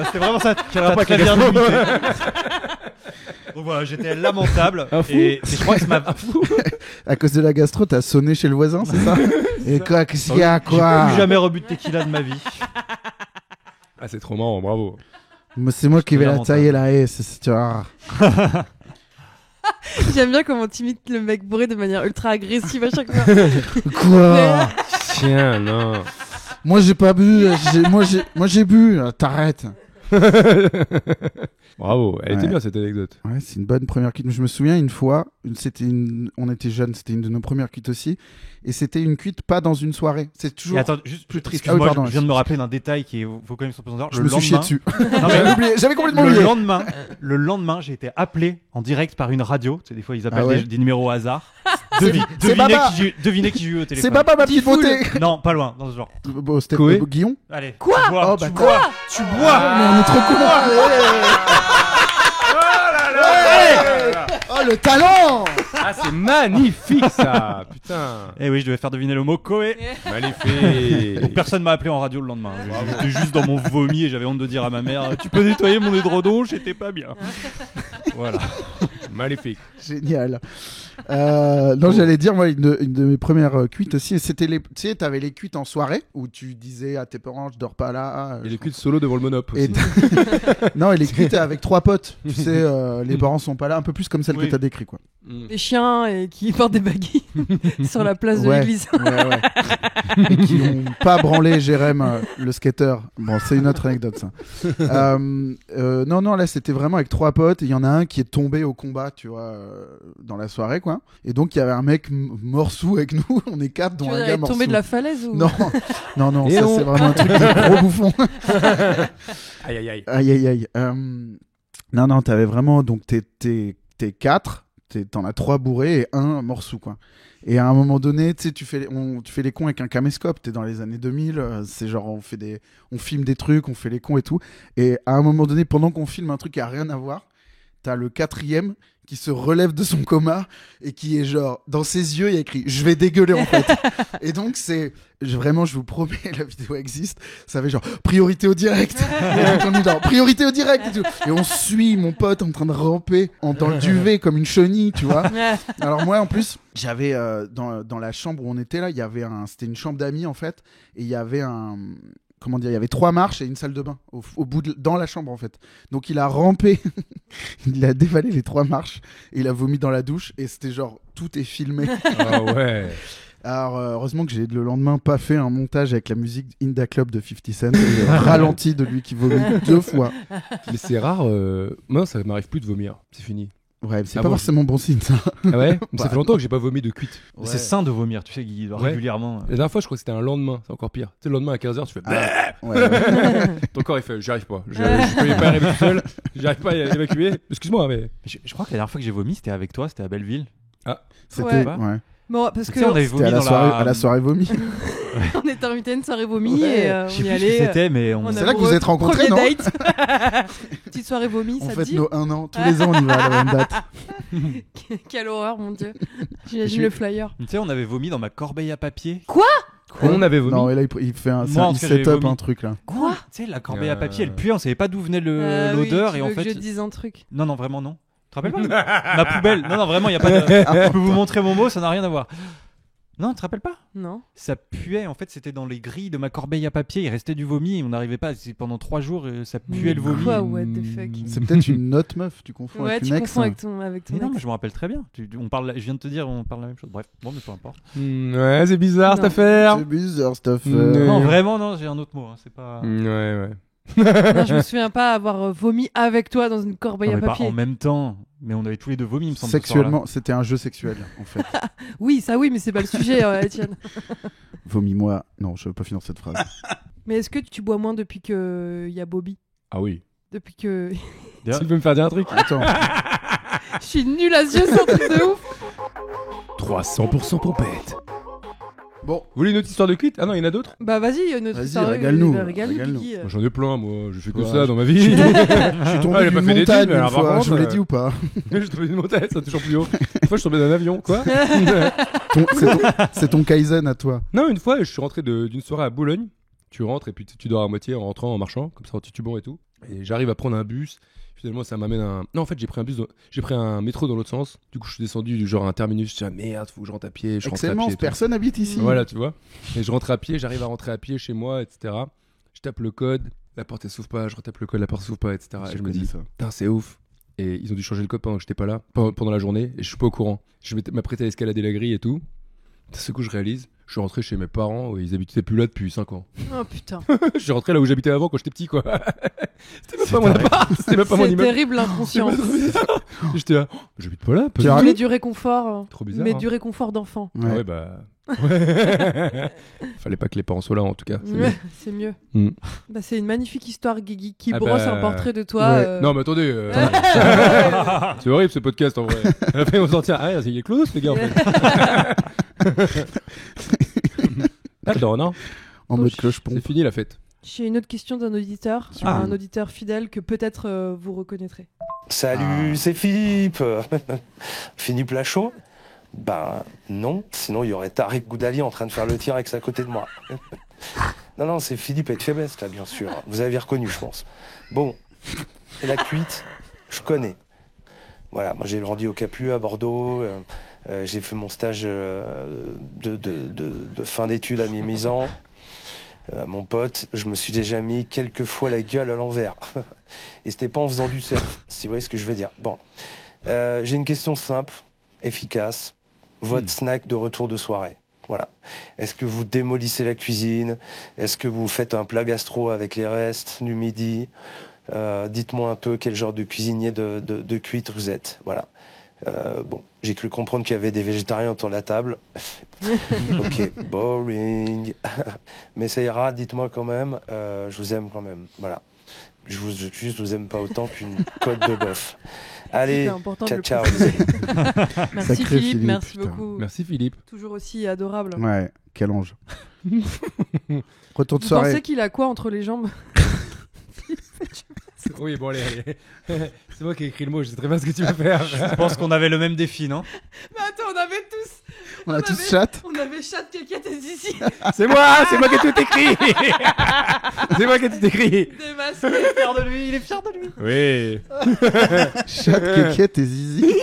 C'était vraiment ça. Quel rapport avec la viande. Donc voilà, j'étais lamentable. Et je crois que ça m'a. À cause de la gastro, t'as sonné chez le voisin, c'est ça? Et quoi, qu'est-ce qu'il y a, quoi? J'ai plus jamais rebu de tequila de ma vie. Ah, c'est trop marrant, bravo. C'est moi qui vais la tailler la haie, tu vois. J'aime bien comment tu imites le mec bourré de manière ultra agressive à chaque fois. Quoi? Tiens, non. Moi j'ai pas bu, moi j'ai bu, t'arrêtes. Bravo, elle était bien cette anecdote. Ouais, c'est une bonne première cuite. Je me souviens une fois, on était jeunes, c'était une de nos premières cuites aussi, et c'était une cuite pas dans une soirée. C'est toujours juste plus triste. Ah oui, pardon, je viens de me rappeler d'un détail qui faut quand même se présenter. Je me suis chié dessus. Non, mais j'avais complètement oublié. Le lendemain, j'ai été appelé en direct par une radio. Tu sais, des fois ils appellent des numéros au hasard. Devinez qui j'ai eu au téléphone. C'est Baba, ma petite beauté. Non, pas loin, dans ce genre. Bon, c'était Guillaume. Allez. Quoi? Tu bois. Mais on est trop cool. Oh, le talent! Ah, c'est magnifique ça! Putain! Eh oui, je devais faire deviner le mot Koé. Magnifique! Donc personne m'a appelé en radio le lendemain. J'étais juste dans mon vomi et j'avais honte de dire à ma mère, tu peux nettoyer mon édredon, j'étais pas bien. Voilà. Magnifique. Génial. Non, j'allais dire, moi, une de mes premières cuites aussi, c'était tu sais, t'avais les cuites en soirée où tu disais à tes parents, je dors pas là. Et les cuites solo devant le Monop aussi. Non, et les cuites avec 3 potes. Tu sais, les parents sont pas là, un peu plus comme celle que t'as décrit, quoi. Des chiens et qui portent des baguilles sur la place de l'église. Ouais. Et qui n'ont pas branlé Jérém, le skater. Bon, c'est une autre anecdote, ça. Non, là, c'était vraiment avec 3 potes. Il y en a un qui est tombé au combat, tu vois, dans la soirée, quoi. Et donc, il y avait un mec mort sous avec nous. On est 4, dont un gars mort tombé sous. de la falaise ou... Non, ça, c'est vraiment un truc de gros bouffon. Aïe. Non, t'avais vraiment... Donc, t'es 4... T'en as 3 bourrés et 1 mort sous, quoi. Et à un moment donné, tu sais, tu fais les cons avec un caméscope. T'es dans les années 2000. C'est genre, on filme des trucs, on fait les cons et tout. Et à un moment donné, pendant qu'on filme un truc qui a rien à voir, t'as le 4e qui se relève de son coma et qui est genre dans ses yeux il y a écrit je vais dégueuler en fait. Et donc vraiment je vous promets, la vidéo existe, ça fait genre priorité au direct. Et donc on est genre priorité au direct et tout. Et on suit mon pote en train de ramper dans le duvet comme une chenille, tu vois. Alors moi en plus j'avais dans la chambre où on était là, il y avait c'était une chambre d'amis en fait, et il y avait il y avait 3 marches et une salle de bain au bout dans la chambre en fait. Donc il a rampé, il a dévalé les 3 marches et il a vomi dans la douche, et c'était genre tout est filmé. Ah ouais. Alors heureusement que j'ai le lendemain pas fait un montage avec la musique Inda Club de 50 Cent et ralenti de lui qui vomit 2 fois. Mais c'est rare. Moi, ça m'arrive plus de vomir. C'est fini. Ouais, c'est pas forcément bon signe ça. Ah ouais. Ça fait longtemps que j'ai pas vomi de cuite. Ouais. C'est sain de vomir, tu sais, Guy, régulièrement. La dernière fois, je crois que c'était un lendemain. C'est encore pire. Tu sais, le lendemain à 15h, tu fais. Ouais. Ton corps, il fait. J'y arrive pas. Je peux pas arriver tout seul. J'arrive pas à évacuer. Excuse-moi, mais. Je crois que la dernière fois que j'ai vomi, c'était avec toi, c'était à Belleville. Ah. C'était. Ouais. Bon, parce que on avait vomi à la soirée vomi. on était invité à une soirée vomi et on y allait. C'était, mais c'est là que vous êtes rencontrés, non? Premier date. Petite soirée vomi, on ça te fête dit? nos 1 an, tous les ans on y va à la même date. Quelle horreur, mon dieu. J'imagine le flyer. Tu sais, on avait vomi dans ma corbeille à papier. Quoi? On avait vomi. Non, et là il fait il set up un truc là. Quoi? Tu sais, la corbeille à papier, elle puait, on savait pas d'où venait l'odeur, et en fait. Que je dise un truc. Non, vraiment non. Tu te rappelles pas? Ma poubelle. Non, vraiment, il y a pas de. Je peux vous montrer mon mot, ça n'a rien à voir. Non, tu te rappelles pas? Non. Ça puait, en fait, c'était dans les grilles de ma corbeille à papier, il restait du vomi et on n'arrivait pas. Pendant 3 jours, ça puait le vomi. Quoi, what the fuck? C'est peut-être une autre meuf, tu confonds avec une ex. Ouais, tu confonds avec ton mais non, ex. mais je me rappelle très bien. Je viens de te dire, on parle la même chose. Bref, bon, mais peu importe. Ouais, c'est bizarre cette Non. affaire. C'est bizarre cette affaire. Non, vraiment, non, j'ai un autre mot. C'est pas. Ouais. Non, je me souviens pas avoir vomi avec toi dans une corbeille Non, à mais pas papier. en même temps. Mais on avait tous les deux vomi, il me semble. Sexuellement, c'était un jeu sexuel en fait. Oui, ça oui, mais c'est pas le sujet, Étienne. Vomis-moi. Non, je veux pas finir cette phrase. Mais est-ce que tu bois moins depuis que y a Bobby? Ah oui. Depuis que. Tu peux me faire dire un truc? Attends. Je suis nulle à ce jeu, c'est un truc de ouf. 300% pompette. Bon, Vous voulez une autre histoire de cuite? Ah non, il y en a d'autres? Bah vas-y, régale-nous. Régale-nous. Moi, j'en ai plein, moi. Je fais que Ouais, ça dans ma vie. Je suis tombé Ah, j'ai d'une pas fait d'études, montagne mais une alors, par fois, contre, je vous l'ai dit ou pas? Je suis tombé d'une montagne, ça toujours plus haut. Une fois, je suis tombé d'un avion. Quoi? C'est ton Kaizen à toi. Non, une fois, je suis rentré d'une soirée à Boulogne. Tu rentres et puis tu dors à moitié en rentrant, en marchant, comme ça en titubant et tout. Et j'arrive à prendre un bus. Finalement, ça m'amène un. Non, en fait, j'ai pris un métro dans l'autre sens. Du coup, je suis descendu du genre à un terminus. Je dis, ah merde, faut que je rentre à pied. Je rentre à Excellent, pied. et tout. personne habite ici. Voilà, tu vois. Et je rentre à pied, j'arrive à rentrer à pied chez moi, etc. Je tape le code, la porte elle s'ouvre pas, je retape le code, la porte s'ouvre pas, etc. Et je me dis, ça. putain, c'est ouf. Et ils ont dû changer le code pendant que j'étais pas là, pendant la journée, et je suis pas au courant. Je m'apprêtais à escalader la grille et tout. D'un seul coup, je réalise, je suis rentré chez mes parents, ils habitaient plus là depuis 5 ans. Oh putain. Je suis rentré là où j'habitais avant quand j'étais petit, quoi. C'était même pas mon appart, c'était même pas mon C'est immeuble. terrible l'inconscience. J'étais là, j'habite pas là, pas Tu du as- tout. Mais du réconfort. Trop bizarre. Mais hein. du réconfort d'enfant. Ah ouais, bah. Fallait pas que les parents soient là, en tout cas. C'est Ouais, c'est mieux. Mm. Bah, c'est une magnifique histoire, Guigui, qui Ah brosse bah, un portrait de toi. ouais. Non, mais attendez. C'est horrible ce podcast en vrai. Après, on s'en tient. Ah, il est close, les gars, en fait. Attends, non En mode cloche-pompe. C'est fini la fête. J'ai une autre question d'un auditeur, un auditeur fidèle que peut-être vous reconnaîtrez. Salut, c'est Philippe. Philippe Lachaud? Ben non, sinon il y aurait Tariq Goudali en train de faire le tir avec à côté de moi. Non, c'est Philippe et de faiblesse là, bien sûr. Vous avez reconnu, je pense. Bon, et la cuite, je connais. Voilà, moi j'ai grandi au Capu à Bordeaux. J'ai fait mon stage de fin d'études à Mimizan. Mon pote, je me suis déjà mis quelques fois la gueule à l'envers. Et c'était pas en faisant du surf, si vous voyez ce que je veux dire. Bon, j'ai une question simple, efficace. Votre snack de retour de soirée. Voilà. Est-ce que vous démolissez la cuisine? Est-ce que vous faites un plat gastro avec les restes du midi? Dites-moi un peu quel genre de cuisinier de cuite vous êtes. Voilà. Bon, j'ai cru comprendre qu'il y avait des végétariens autour de la table. Ok, boring. Mais ça ira, dites-moi quand même. Je vous aime quand même. Voilà. Je vous aime pas autant qu'une côte de bœuf. Allez, important de ciao, le ciao. Merci Sacré Philippe, merci putain. beaucoup. Merci Philippe. Toujours aussi adorable. Ouais, quel ange. Retour de Vous soirée. pensez qu'il a quoi entre les jambes? Oui, bon, allez. C'est moi qui ai écrit le mot, je sais très bien ce que tu vas faire. Je pense qu'on avait le même défi, non? Mais attends, on avait tous. On a tous chat. On avait chat, Kékette et Zizi. C'est moi qui ai tout écrit. C'est moi qui ai tout écrit. Démasqué. Il est fier de lui, il est fier de lui. Oui. Chat, Kékette et Zizi.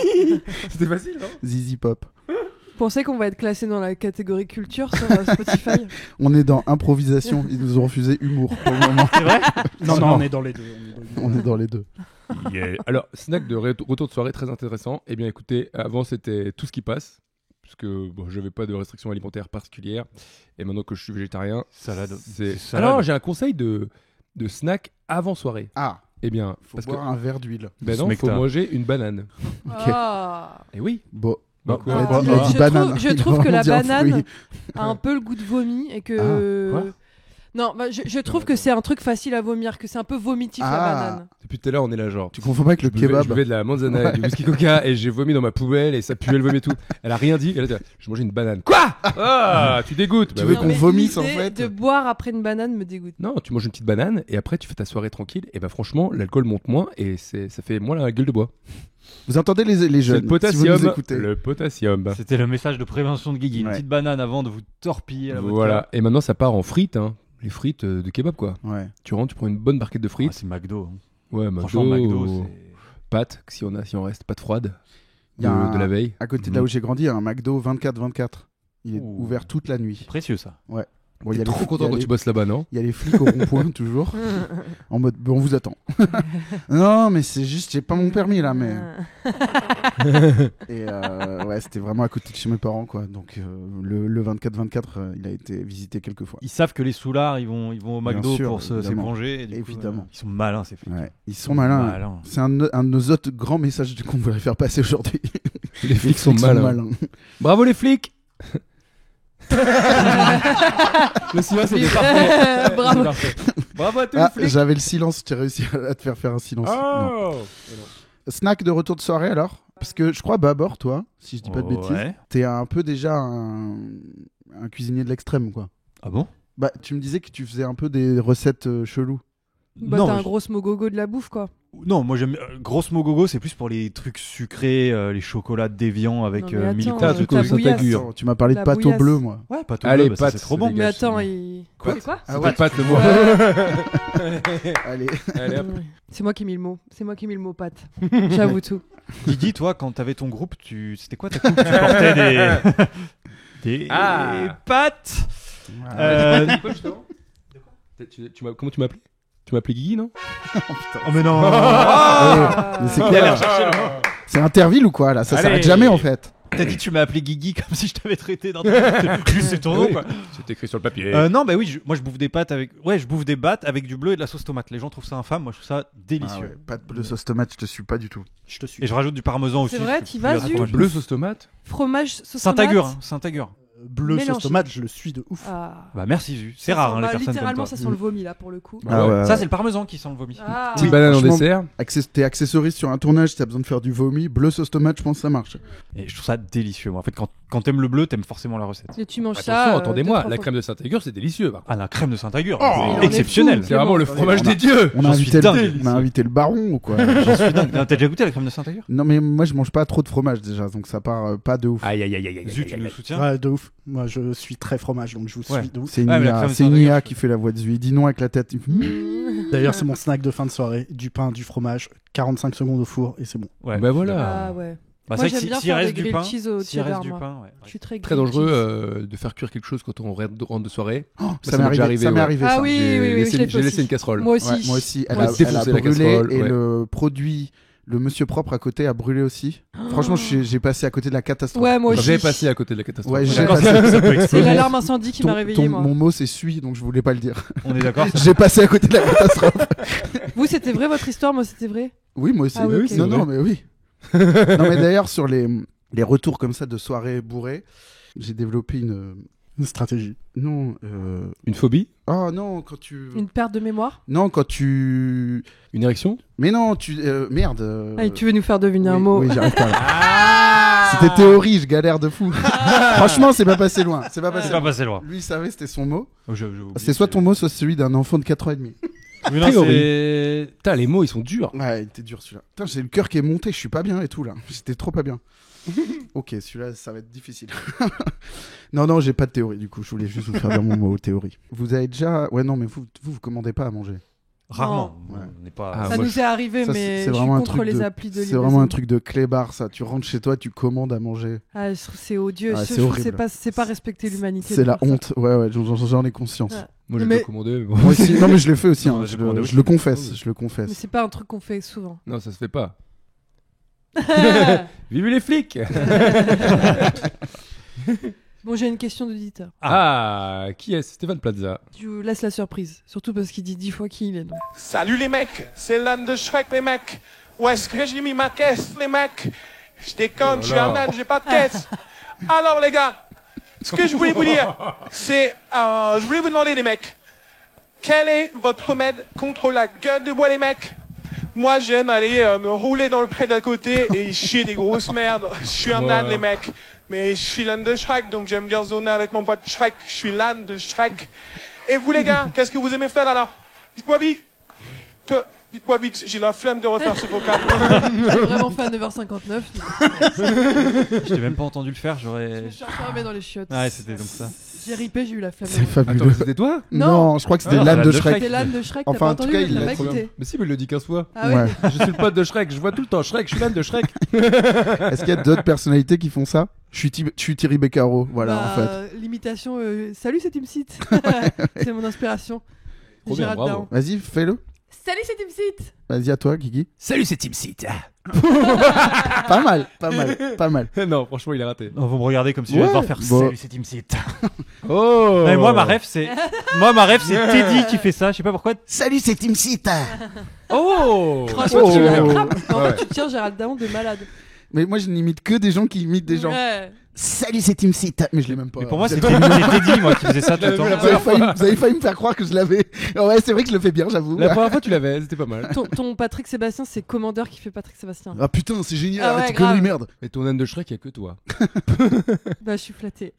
C'était facile, non? Zizi Pop. Vous pensez qu'on va être classé dans la catégorie culture sur Spotify? On est dans improvisation. Ils nous ont refusé humour pour le moment. C'est vrai? Non, on est dans les deux. On est dans les deux. Yeah. Alors, snack de retour de soirée très intéressant. Eh bien, écoutez, avant c'était tout ce qui passe, puisque bon, j'avais pas de restrictions alimentaires particulières, et maintenant que je suis végétarien, Salade. Alors, j'ai un conseil de snack avant soirée. Ah, Eh bien, faut parce boire que un verre d'huile. ben non, faut manger une banane. Ah. Et oui. Bon. Bah, Il a dit banane. Je Il a trouve que vraiment la dit un banane fruit. a un peu le goût de vomi et que. Quoi Non, bah, je trouve que c'est un truc facile à vomir, que c'est un peu vomitif la banane. Depuis tout à l'heure, on est là genre. Tu confonds pas avec le Je buvais kebab. de la manzana et du whisky coca et j'ai vomi dans ma poubelle et ça puait le vomi et tout. Elle a rien dit. Elle a dit, je mangeais une banane. Quoi? Ah, tu dégoûtes. Tu Bah veux oui. qu'on mais vomisse, l'idée en fait de boire après une banane me dégoûte. Non, tu manges une petite banane et après tu fais ta soirée tranquille et bah franchement l'alcool monte moins et ça fait moins la gueule de bois. Vous entendez les C'est jeunes le potassium. Si vous nous écoutez. Le potassium. C'était le message de prévention de Guigui. Une Ouais. petite banane avant de vous torpiller la vodka. Voilà. Et maintenant ça part en frites, hein. Les frites de kebab quoi. Ouais. Tu rentres, tu prends une bonne barquette de Ah, frites. c'est McDo. Ouais, Franchement, McDo, c'est. pâtes si on reste, pâtes froides Il y a un- de la veille. À côté de là où j'ai grandi, il y a un McDo 24/24. Il est Ouh. ouvert toute la nuit. Précieux ça. Bon, il y T'es a trop les- content il y a quand les- tu bosses là-bas, non? Il y a les flics au rond-point toujours. En mode, bon, on vous attend. Non, mais c'est juste, j'ai pas mon permis là, mais. Et ouais, c'était vraiment à côté de chez mes parents, quoi. Donc le 24/24, il a été visité quelques fois. Ils savent que les soulards, ils vont au McDo sûr, pour évidemment. s'éponger. et du coup, Évidemment. ils sont malins, ces flics. Ouais, ils sont malins. Malins. C'est un de nos autres grands messages qu'on voudrait faire passer aujourd'hui. Les flics sont malins. Bravo les flics. Le silence était parfait. Bravo. C'est parfait. Bravo à tous Ah, les flics. j'avais le silence, j'ai réussi à te faire un silence. Non. Snack de retour de soirée alors? Parce que je crois, Babor, toi, si je dis pas de bêtises, Ouais. t'es un peu déjà un cuisinier de l'extrême, quoi. Ah bon? Bah, tu me disais que tu faisais un peu des recettes cheloues. Bah, Non, t'as mais un gros smogogo de la bouffe, quoi. Non, moi j'aime. Grosse mogogo, c'est plus pour les trucs sucrés, les chocolats déviants avec Non, mais 1000 attends, T'as un euh, truc ta au Saint-Agur. Attends, tu m'as parlé de La pâte au bouillasse. bleu, moi. Ouais, pas tout Allez, bleu, bah, ça, pâtes, c'est trop c'est bon. dégage. Mais attends, ça. Quoi? Ah C'était ouais. pas le mot. Allez. Allez hop. C'est moi qui ai mis le mot. C'est moi qui ai mis le mot pâte. J'avoue tout. Guigui, toi, quand t'avais ton groupe, c'était quoi ta coupe? Tu portais des pâtes. Quoi, justement Comment tu m'as appelé? Tu m'as appelé Guigui, non? Oh mais non. Mais c'est clair. C'est Interville ou quoi là? Ça Allez. s'arrête jamais en fait. T'as dit tu m'as appelé Guigui comme si je t'avais traité d'un truc. Juste c'est ton nom Oui. quoi. C'est écrit sur le papier. Non bah oui, moi je bouffe des pâtes avec. Ouais, je bouffe des pâtes avec du bleu et de la sauce tomate. Les gens trouvent ça infâme, moi je trouve ça délicieux. Ah ouais, pâte de sauce tomate, je te suis pas du tout. Je te suis. Et je rajoute du parmesan aussi. C'est vrai, parce que t'y vas, plus Zu fromage. Bleu sauce tomate. Fromage, sauce Saint-Agur, tomate. hein, Saint-Agur. Bleu Mélange. sauce tomate, je le suis de ouf. Ah. Bah merci Zu. C'est Ça rare sent- hein, les bah, personnes comme littéralement, toi. ça sent le vomi là pour le coup. Ah ouais. Ça c'est le parmesan qui sent le vomi. Ah. Petite banane en franchement, dessert. T'es accessoriste sur un tournage, t'as besoin de faire du vomi. Bleu sauce tomate, je pense que ça marche. Et je trouve ça délicieux. Moi. En fait, quand t'aimes le bleu, t'aimes forcément la recette. Et tu manges ça. Attention, entendez-moi, 2-3 la fois. crème de Saint-Agur, c'est délicieux. par contre. Ah la crème de Saint-Agur, il en c'est est exceptionnel. fou. C'est vraiment le fromage on a- des dieux. On a, J'en suis invité dingue. on a invité le baron ou quoi? J'en suis dingue. T'as déjà goûté la crème de Saint-Agur? Non mais moi je mange pas trop de fromage déjà, donc ça part pas de ouf. Aïe aïe aïe aïe aïe. Zu, tu nous soutiens? Ouais, de ouf. Moi, je suis très fromage, donc je vous Ouais. suis de ouf. C'est une Ouais, mais la IA, crème c'est une Saint-Agur, IA je- qui fait la voix de Zu. Il dit non avec la tête. Il fait, D'ailleurs, c'est mon snack de fin de soirée. Du pain, du fromage, 45 secondes au four et c'est bon. Ouais. Bah voilà. Ah ouais. Bah, Moi, c'est vrai j'aime que bien s'il faire reste des du grilled pain, cheese au s'il reste cheddar, du moi. pain, ouais. Je suis très Très grilled dangereux cheese. de faire cuire quelque chose quand on rentre de soirée. ça m'est m'est déjà arrivé. Ça m'est ouais. arrivé. Ah ça. oui, J'ai oui, oui, laissé- je l'ai fait j'ai laissé aussi. une casserole. Moi aussi. Ouais, moi aussi. Elle Moi a, aussi. elle a Défoncer la brûlé casserole, et ouais. le produit, le monsieur propre à côté a brûlé aussi. Franchement, j'ai passé à côté de la catastrophe. Ouais, moi aussi. J'ai passé à côté de la catastrophe. Ouais, j'ai D'accord, passé. ça peut C'est exploser. l'alarme incendie qui m'a réveillé, moi. Mon mot c'est suis, donc je voulais pas le dire. On est d'accord? J'ai passé à côté de la catastrophe. Vous, c'était vrai votre histoire? Moi, c'était vrai. Oui, moi aussi. Ah oui, ok. Non, non, mais oui. Non, mais d'ailleurs, sur les retours comme ça de soirées bourrées, j'ai développé Une stratégie. Non. Une phobie? Oh non, quand tu. Une perte de mémoire? Non, quand tu. Une érection? Mais non, tu. Merde. Allez, tu veux nous faire deviner un oui, mot? Oui, j'arrive pas là. C'était théorie, je galère de fou. Franchement, c'est pas passé loin. C'est pas passé C'est pas loin. passé loin. Lui, il savait, c'était son mot. Oh, C'est soit ton mot, soit celui d'un enfant de 4 ans et demi. Oui, non, c'est... Putain, les mots, ils sont durs. Ouais, il était dur celui-là. Putain, j'ai le cœur qui est monté, je suis pas bien et tout là. J'étais trop pas bien. Ok, celui-là, ça va être difficile. Non, j'ai pas de théorie du coup. Je voulais juste vous faire dire mon mot théorie. Vous avez déjà... Ouais, non, mais vous commandez pas à manger. Rarement. Ouais. On n'est pas... Ah, Ça moi, nous est arrivé, ça, mais c'est je suis vraiment un contre truc les de- applis de C'est livraison. vraiment un truc de clébard ça. Tu rentres chez toi, tu commandes à manger. Ah, je trouve que c'est odieux. Ah, Je c'est trouve que horrible. c'est pas respecter l'humanité. C'est de la faire ça. honte. Ouais, j'en ai conscience. Ouais. Moi, j'ai Mais- pas commandé. Mais bon. Moi aussi. Non, mais je l'ai fait aussi. Non, hein. j'ai Je commandé le- aussi. je le confesse. Oui. Je le confesse. Mais c'est pas un truc qu'on fait souvent. Non, ça se fait pas. Vive les flics. Bon, j'ai une question d'auditeur. Ah, qui est Stéphane Plaza. Je vous laisse la surprise. Surtout parce qu'il dit 10 fois qui il est. Donc. Salut les mecs, c'est l'âne de Shrek les mecs. Où est-ce que j'ai mis ma caisse les mecs? Je déconne, je suis un âne, j'ai pas de caisse. Alors les gars, ce que je voulais vous dire, c'est, je voulais vous demander les mecs, quel est votre remède contre la gueule de bois les mecs? Moi j'aime aller me rouler dans le pré d'à côté et chier des grosses merdes. Je suis un âne les mecs. Mais je suis l'âne de Shrek, donc j'aime bien zoner avec mon pote Shrek. Je suis l'âne de Shrek. Et vous les gars, qu'est-ce que vous aimez faire alors? Dites-moi vite. Dites-moi vite, j'ai la flemme de refaire ce vocal. J'ai vraiment fait à 9h59. Je t'ai même pas entendu le faire, Je me suis enfermée dans les chiottes. Ouais, c'était donc ça. J'ai ripé, j'ai eu la flemme. C'est fabuleux. Attends, c'était toi? Non, je crois que c'était Ah, l'âne c'est de l'âne de Shrek. C'était l'âne de Shrek, Enfin, t'as pas en tout entendu, cas, il il l'a l'a pas Trop bien. écouté. Mais si, mais il le dit 15 fois. Ah ouais. Ouais. Je suis le pote de Shrek, je vois tout le temps Shrek, je suis l'âne de Shrek. Est-ce qu'il y a d'autres personnalités qui font ça? Je suis Thierry Beccaro, voilà en fait. L'imitation, salut c'est Timsit. C'est mon inspiration. Trop bien, Gérald bravo. Daron. Vas-y, fais-le. Salut c'est Timsit. Vas-y à toi, Guigui. Salut, c'est Team Seat. Pas mal, pas mal, pas mal. Non, franchement, il a raté. Non, vous me regardez comme si Ouais, j'allais devoir faire bon. Salut, c'est Team Seat. Oh. Mais moi, ma rêve, c'est Teddy qui fait ça. Je sais pas pourquoi. Salut, c'est Team Seat. Oh. Franchement, Oh. tu l'attrapes. En Ouais. fait, tu tiens Gérald Daron de malade. Mais moi, je n'imite que des gens qui imitent des gens. Ouais. Salut, c'est Team Seat. Mais je l'ai même pas. Mais pour moi, Vous c'est êtes- Teddy, moi, qui faisait ça tout le temps. Vous avez failli me faire croire que je l'avais. Ouais, c'est vrai que je le fais bien, j'avoue. La première fois, tu l'avais, c'était pas mal. Ton Patrick Sébastien, c'est Commandeur qui fait Patrick Sébastien. Ah putain, c'est génial. Ah ouais, arrête tes grave. conneries, merde. Mais ton âne de Shrek, il y a que toi. Bah, je suis flattée.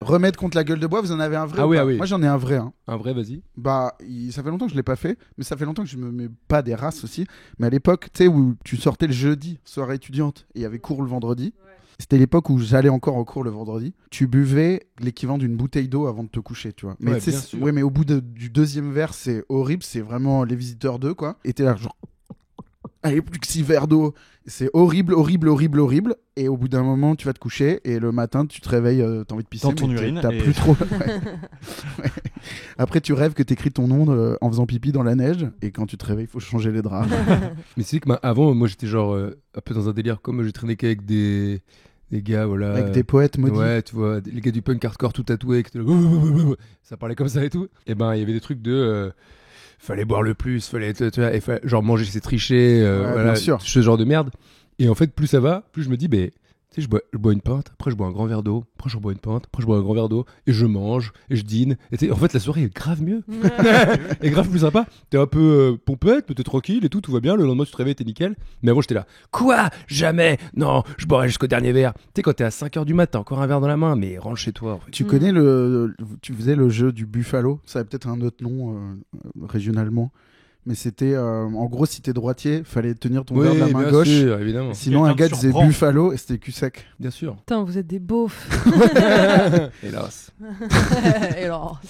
Remède contre la gueule de bois, vous en avez un vrai Ah ou oui, pas ah oui. Moi, j'en ai un vrai. Hein. Un vrai, vas-y. Bah, ça fait longtemps que je l'ai pas fait, mais ça fait longtemps que je me mets pas des races aussi. Mais à l'époque, tu sais, où tu sortais le jeudi, soirée étudiante, et il y avait cours le vendredi. C'était l'époque où j'allais encore au cours le vendredi. Tu buvais l'équivalent d'une bouteille d'eau avant de te coucher, tu vois. Mais Ouais, tu sais, bien sûr. ouais, mais au bout du deuxième verre, c'est horrible. C'est vraiment Les Visiteurs 2, quoi. Et t'es là, genre, allez, plus que 6 verres d'eau. C'est horrible, horrible, horrible, horrible. Et au bout d'un moment, tu vas te coucher et le matin, tu te réveilles, t'as envie de pisser. Dans ton mais urine T'as et- plus trop. Ouais. Ouais. Après, tu rêves que t'écris ton nom en faisant pipi dans la neige. Et quand tu te réveilles, il faut changer les draps. Mais c'est que avant, moi, j'étais genre un peu dans un délire, comme j'ai traîné qu'avec des gars, voilà. Avec des poètes maudits. Ouais, tu vois, les gars du punk hardcore tout tatoués, qui étaient là, ça parlait comme ça et tout. Et ben, il y avait des trucs de. Fallait boire le plus, fallait, tu vois, genre manger c'est tricher, voilà, bien sûr. ce genre de merde. Et en fait, plus ça va, plus je me dis, tu sais, je bois une pinte, après je bois un grand verre d'eau, après je bois une pinte, après je bois un grand verre d'eau, et je mange, et je dîne. Et tu sais, en fait, la soirée est grave mieux. Et grave plus sympa. T'es un peu pompette, mais t'es tranquille et tout va bien. Le lendemain, tu te réveilles, t'es nickel. Mais avant, j'étais là, quoi? Jamais? Non, je boirai jusqu'au dernier verre. Tu sais, quand t'es à 5h du mat, t'as encore un verre dans la main, mais rentre chez toi. En fait. Tu connais tu faisais le jeu du Buffalo, ça avait peut-être un autre nom régionalement, mais c'était en gros si t'es droitier, fallait tenir ton verre de la main bien gauche. sûr, évidemment. Sinon un Quelqu'un gars te disait surprend. Buffalo et c'était cul sec. Bien sûr. Putain, vous êtes des beaufs. Hélas. Et alors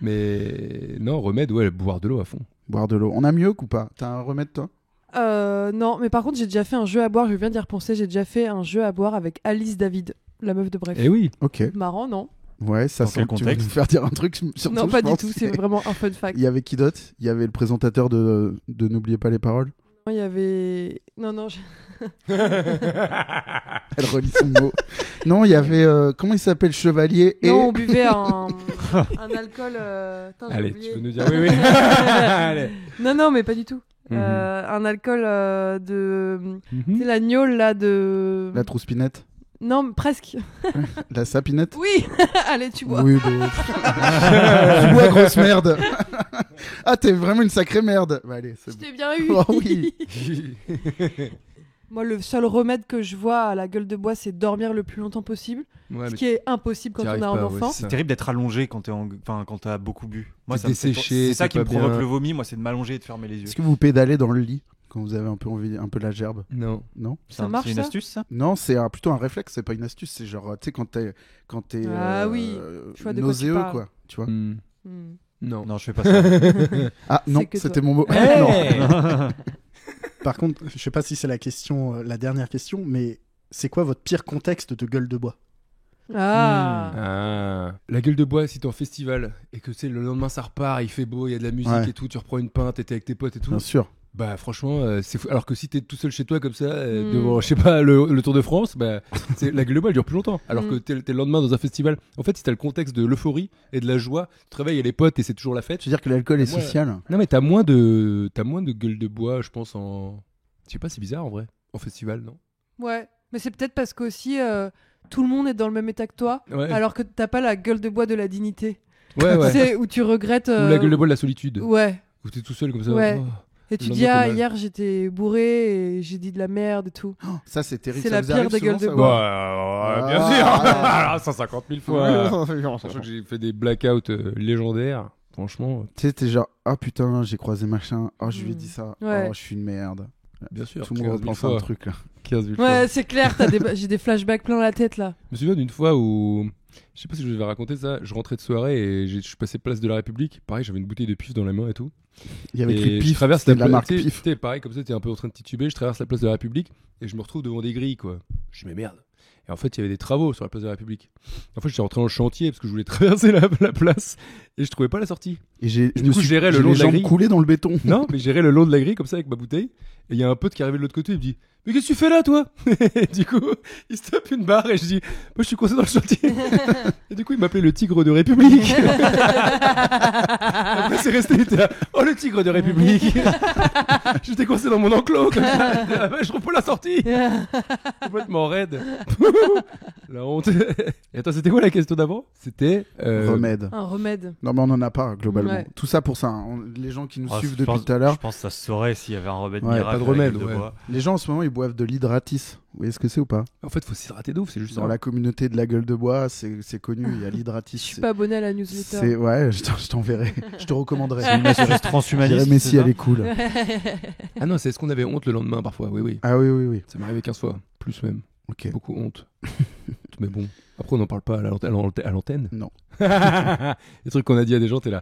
Mais non, remède, ouais, boire de l'eau à fond. Boire de l'eau. On a mieux ou pas? T'as un remède toi? Non, mais par contre, j'ai déjà fait un jeu à boire, je viens d'y repenser, j'ai déjà fait un jeu à boire avec Alice David, la meuf de Bref. Eh oui. Ok. Marrant, non? Ouais, ça Dans sent quel que tu veux nous contexte faire dire un truc surtout, Non, je pas du pense. tout, c'est vraiment un fun fact. Il y avait qui d'autre? Il y avait le présentateur de N'oubliez pas les paroles. Il y avait... Non, Elle relit son mot. Non, il y avait comment il s'appelle, Chevalier et Non, on buvait un alcool... Putain, j'ai Allez, oublié. tu peux nous dire oui, oui. Allez. Non, mais pas du tout. Mhm. Un alcool de... Mhm. C'est la gnôle, là, de... la trouspinette, Non, presque. la sapinette. Oui. Allez, tu bois. Oui, tu bois, grosse merde. Ah, t'es vraiment une sacrée merde. Bah, allez, c'est Je bon. t'ai bien eu. Oh oui. Moi, le seul remède que je vois à la gueule de bois, c'est dormir le plus longtemps possible. Ouais, Ce mais qui est impossible quand t'y on arrives a un pas, ouais, enfant. c'est C'est terrible d'être allongé quand t'as beaucoup bu. Moi, T'es ça me fait- desséché, c'est ça t'es qui me pas provoque bien. le vomi. Moi, c'est de m'allonger et de fermer les yeux. Est-ce que vous pédalez dans le lit quand vous avez un peu envie, un peu la gerbe? Non. Non. Ça marche, C'est une ça astuce, ça? Non, c'est plutôt un réflexe, c'est pas une astuce. C'est genre, tu sais, quand t'es Ah oui, je vois de quoi tu nauséeux, parles. quoi. Tu vois. Hmm. Hmm. Non. Non, je fais pas ça. Ah non, C'est que c'était toi. mon mot. Hey Non. Par contre, je sais pas si c'est la dernière question, mais c'est quoi votre pire contexte de gueule de bois? Ah. Ah. La gueule de bois, si t'es en festival et que c'est le lendemain ça repart, il fait beau, il y a de la musique Ouais. et tout, tu reprends une pinte, t'es avec tes potes et tout. Bien sûr. Bah franchement, c'est fou. Alors que si t'es tout seul chez toi comme ça, Mm. devant, je sais pas, le Tour de France, bah la gueule de bois elle dure plus longtemps. Alors que t'es le lendemain dans un festival. En fait, si t'as le contexte de l'euphorie et de la joie, tu te réveilles, il y a les potes et c'est toujours la fête. Tu veux dire que l'alcool est Ouais. social? Non mais t'as moins de gueule de bois, je pense en. Je sais pas, c'est bizarre en vrai. En festival, non? Ouais, mais c'est peut-être parce qu'aussi tout le monde est dans le même état que toi, Ouais. alors que t'as pas la gueule de bois de la dignité. Ouais, ouais. C'est où tu regrettes. Ou la gueule de bois de la solitude. Ouais. Où t'es tout seul comme ça. Ouais. Oh. Et tu Le dis, lendemain, ah, t'es mal. hier j'étais bourré et j'ai dit de la merde et tout. Ça, c'est terrible. C'est Ça la vous pire arrive des gueules souvent, de ça, bois. Ouais, bien Ah. sûr. Alors, 150 000 fois. Ouais. Sachant que j'ai fait des blackouts légendaires. Franchement, Tu sais, t'es genre, ah putain, j'ai croisé machin. Oh, je lui ai Mm. dit ça. Ouais. Oh, je suis une merde. bien sûr. Tout le monde 15 000 repense à un fois. truc là. 15 000 fois. Ouais, c'est clair, j'ai des flashbacks plein la tête là. Je me souviens d'une fois où, je sais pas si je vous avais raconté ça, je rentrais de soirée et je suis passé place de la République. Pareil, j'avais une bouteille de pif dans la main et tout. Il y avait Et écrit je pif, traverse c'était de la pla- marque tu sais, pif. tu sais, pareil, comme ça, t'es un peu en train de tituber. Je traverse la place de la République et je me retrouve devant des grilles, quoi. Je dis, mais merde. Et en fait, il y avait des travaux sur la place de la République. En fait, j'étais rentré dans le chantier parce que je voulais traverser la place et je trouvais pas la sortie. Et je Du coup, je gérais le j'ai long les de la jambes grille. coulées dans le béton. Non, mais j'irais le long de la grille comme ça avec ma bouteille. Et il y a un pote qui est arrivé de l'autre côté, il me dit, mais qu'est-ce que tu fais là, toi? Et du coup, il se tape une barre et je dis, moi je suis coincé dans le chantier. Et du coup, il m'appelait le tigre de République. Après, c'est resté, il était là, oh le tigre de République. J'étais coincé dans mon enclos comme ça. Ah ouais, je trouve pas la sortie. Complètement raide. La honte. Et attends, c'était quoi la question d'avant? C'était Remède. Un remède. Non, mais on en a pas globalement. Ouais. Tout ça pour ça. hein. Les gens qui nous Ah, suivent je depuis pense- tout à l'heure. Je pense que ça se saurait s'il y avait un remède Ouais, miracle. pas de à la remède, gueule de ouais. bois. Les gens en ce moment ils boivent de l'hydratis. Vous voyez ce que c'est ou pas? En fait, faut s'hydrater d'ouf, c'est juste Dans ça. la communauté de la gueule de bois, c'est connu. Il y a l'hydratis. Je suis pas abonné à la newsletter. C'est ouais, je t'enverrai. Je te recommanderai. C'est une assurance transhumaniste. Je dirais, mais si c'est elle ça est cool. Ah non, c'est ce qu'on avait honte le lendemain parfois, oui, oui. Ah oui, oui, oui. Ça m'est arrivé 15 fois, plus même. Ok. Beaucoup honte. Mais bon, après on n'en parle pas à l'antenne. Non. Les trucs qu'on a dit à des gens, t'es là.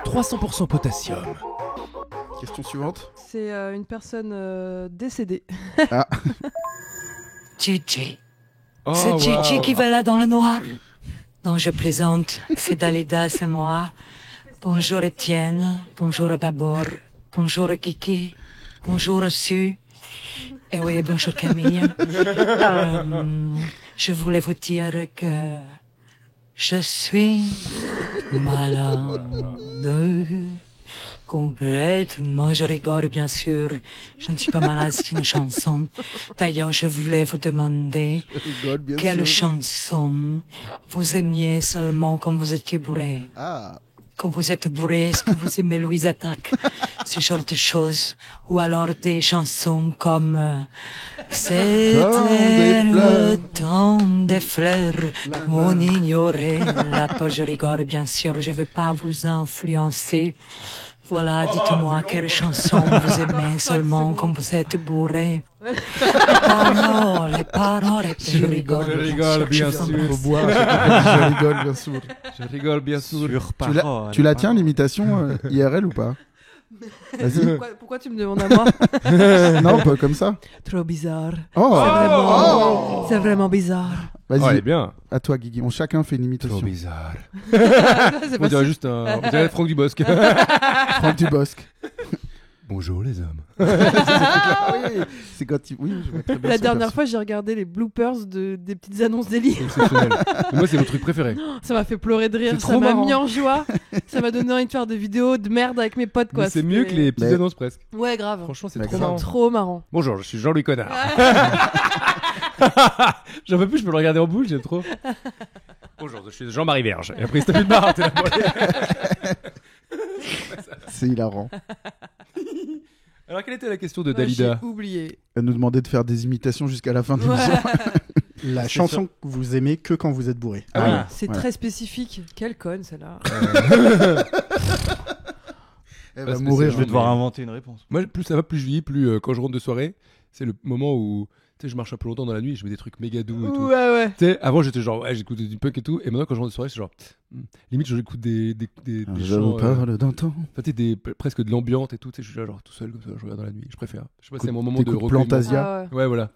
300% potassium. Question suivante. C'est une personne décédée. Gigi. Oh, C'est Gigi wow. qui va là dans le noir. Non, je plaisante. C'est Dalida, c'est moi. Bonjour Étienne. Bonjour Babor. Bonjour Kiki. Bonjour Su. Et oui, bonjour Camille. Je voulais vous dire que je suis malade. Complètement, je rigole bien sûr. Je ne suis pas malade, c'est une chanson. D'ailleurs, je voulais vous demander quelle chanson vous aimiez seulement quand vous étiez bourré. Ah. Quand vous êtes bourré, est-ce que vous aimez Louise Attaque? Ce genre de choses. Ou alors des chansons comme C'était le temps des fleurs. On ignorait la peur. Je rigole bien sûr, je ne veux pas vous influencer. Voilà, dites-moi quelle chanson vous aimez seulement quand vous êtes bourré. Les paroles, je rigole. Je rigole bien sûr. Je rigole bien sûr. Je rigole bien sûr. Tu la tiens l'imitation IRL ou pas? Vas-y. Pourquoi tu me demandes à moi? Non, pas comme ça. Trop bizarre. Oh. C'est vraiment bizarre. Vas-y. Oh, elle est bien. À toi, Guigui. On chacun fait une imitation. Trop bizarre. C'est On pas dirait ça. juste un. On dirait Franck Dubosc. Franck Dubosc. Bonjour les hommes. Oui, c'est quand il. Oui, je vois très bien La son dernière perso. fois, j'ai regardé les bloopers des petites annonces d'Eli. Exceptionnel. Mais moi, c'est mon truc préféré. Ça m'a fait pleurer de rire, C'est ça trop m'a marrant. mis en joie. Ça m'a donné envie de faire des vidéos de merde avec mes potes, quoi. Mais c'est mieux que les petites Mais- annonces presque. Ouais, grave. Franchement, c'est Mais trop grave. marrant. Trop marrant. Bonjour, je suis Jean-Louis Connard. J'en peux plus, je peux le regarder en boucle, j'aime trop. Bonjour, je suis Jean-Marie Verge. Et après, il se tape une barre. T'es là pour aller. C'est hilarant. Alors, quelle était la question de Dalida? J'ai oublié. Elle nous demandait de faire des imitations jusqu'à la fin de l'émission. La chanson que vous aimez que quand vous êtes bourré. Ah oui. C'est très spécifique. Quelle conne, celle-là. Elle Parce va que mourir. Je vais devoir inventer une réponse. Moi, plus ça va, plus je vis, plus quand je rentre de soirée, c'est le moment où tu sais, je marche un peu longtemps dans la nuit et je mets des trucs méga doux et tout. Ouais. Tu sais, avant j'étais genre, ouais, j'écoutais du punk et tout, et maintenant quand je rentre de soirée, c'est genre, limite j'écoute des Je chants, vous parle d'un temps. enfin, tu sais, presque de l'ambiance et tout, tu sais, je suis là genre tout seul comme ça, je regarde dans la nuit, je préfère. Je sais pas, c'est mon moment de T'écoutes recueillement. Plantasia. Ah Ouais, voilà.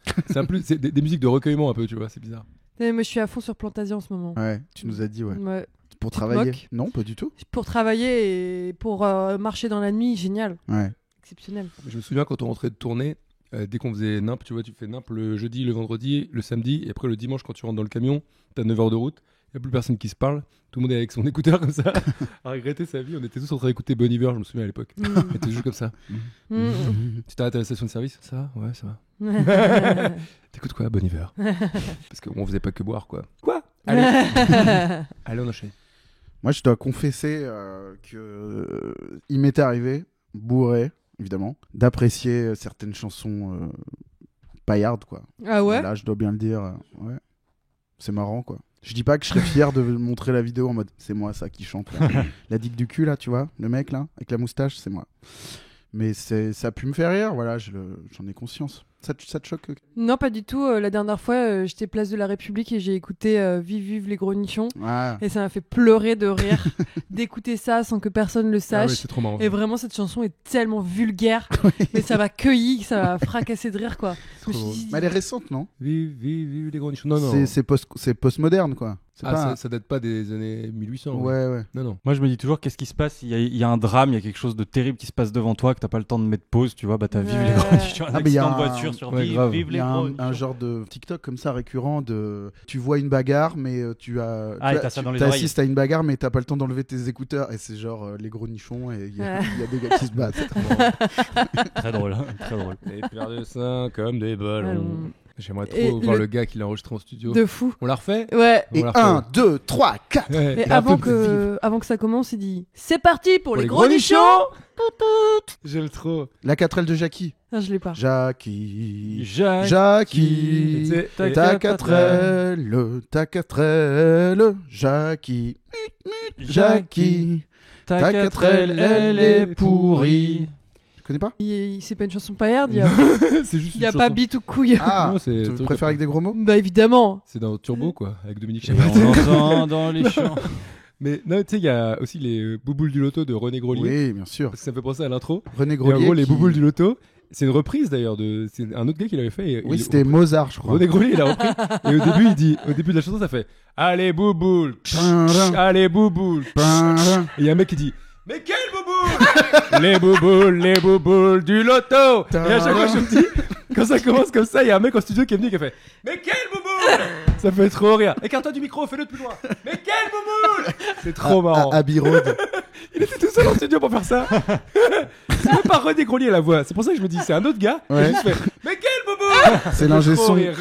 C'est des musiques de recueillement un peu, tu vois, c'est bizarre. ouais. Moi, je suis à fond sur Plantasia en ce moment. Ouais, tu nous as dit, ouais. Ouais. Pour Tu te travailler. moques Non, pas du tout. Pour travailler et pour marcher dans la nuit, génial. Ouais. Exceptionnel. Je me souviens quand on rentrait de tournée, dès qu'on faisait nimp, tu vois, tu fais nimp le jeudi, le vendredi, le samedi, et après le dimanche quand tu rentres dans le camion, t'as 9 heures de route, il n'y a plus personne qui se parle, tout le monde est avec son écouteur comme ça, à regretter sa vie, on était tous en train d'écouter Bon Iver, je me souviens à l'époque. On était juste comme ça. Tu t'arrêtes à la station de service? Ça va? Ouais, ça va. T'écoutes quoi, Bon Iver? Parce qu'on faisait pas que boire, quoi. Quoi? Allez, allez, on enchaîne. Moi, je dois confesser que il m'était arrivé, bourré, évidemment, d'apprécier certaines chansons paillardes, quoi. Ah ouais? Là, je dois bien le dire. Ouais. C'est marrant, quoi. Je dis pas que je serais fier de montrer la vidéo en mode c'est moi ça qui chante. Là. La dick du cul, là, tu vois, le mec, là, avec la moustache, c'est moi. Mais ça a pu me faire rire, voilà, j'en ai conscience. Ça te choque? Non, pas du tout. La dernière fois, j'étais place de la République et j'ai écouté Vive Vive les gros nichons. Ah. Et ça m'a fait pleurer de rire d'écouter ça sans que personne le sache. Ah ouais, c'est trop marrant. Et vraiment, cette chanson est tellement vulgaire. Mais ça m'a cueilli, ça m'a fracassé de rire, quoi. Je me suis dit- Mais elle est récente, non? Vive les gros nichons. Non, non. C'est postmoderne, quoi. C'est Ah, pas ça date pas des années 1800. Ouais. Non, non. Moi, je me dis toujours, qu'est-ce qui se passe? Il y a un drame, il y a quelque chose de terrible qui se passe devant toi, que t'as pas le temps de mettre pause, tu vois, bah t'as Vive les gros nichons, un Ah, mais il y a accident de un- voiture sur ouais, Vive, grave. Vive Il les y a gros un nichons. genre de TikTok comme ça récurrent de tu vois une bagarre mais tu as Ah, et t'as ça dans les oreilles. t'assistes à une bagarre mais t'as pas le temps d'enlever tes écouteurs et c'est genre les gros nichons et il y a des gars qui se battent. C'est trop marrant. Très drôle, hein, très drôle. Les paires de seins comme des ballons. Allons. J'aimerais Et trop voir le- le gars qui l'a enregistré en studio. De fou. On l'a refait? Ouais. On Et l'a refait. 1 2 3 4. Ouais. Et Et un avant peu que ça commence, il dit c'est parti pour, Pour les gros nichons. J'aime trop. La 4L de Jackie. Ah, je l'ai pas. Jackie. Jacques. Jackie. C'est- Ta 4L, ta 4L, Jackie. Jackie. Ta Ta 4L, elle est pourrie. Tu connais pas? C'est pas une chanson paillarde, il y a, C'est juste il y a une pas chanson. bite ou couille. Ah, Non, c'est tu un truc préfères avec des gros mots? Bah évidemment. C'est dans Turbo, quoi, avec Dominique Et Chapat. on entend dans les champs. Mais non, tu sais, il y a aussi les bouboules du loto de René Grolier. Oui, bien sûr. Parce que ça me fait penser à l'intro. René Et en Grolier. gros, les qui- bouboules du loto, c'est une reprise d'ailleurs de. C'est un autre gars qui l'avait fait. et Oui, il- c'était Mozart, je crois. René Grolier, il a repris. Et au début, il dit, au début de la chanson, ça fait Allez, bouboules. Allez, bouboules. Et il y a un mec qui dit Mais quelle bouboules Les bouboules du loto. Et à chaque fois, je me dis, quand ça commence comme ça, il y a un mec en studio qui est venu qui a fait Mais quelle bouboules Ça fait trop rire. Écarte-toi du micro, fais-le de plus loin. Mais quelle bouboules C'est trop marrant. Abbey Road. Il était tout seul en studio pour faire ça. C'est même pas René Grolier la voix. C'est pour ça que je me dis, c'est un autre gars. Ouais. Qui juste fait Mais quelle bouboules C'est l'ingé Trop son. rire.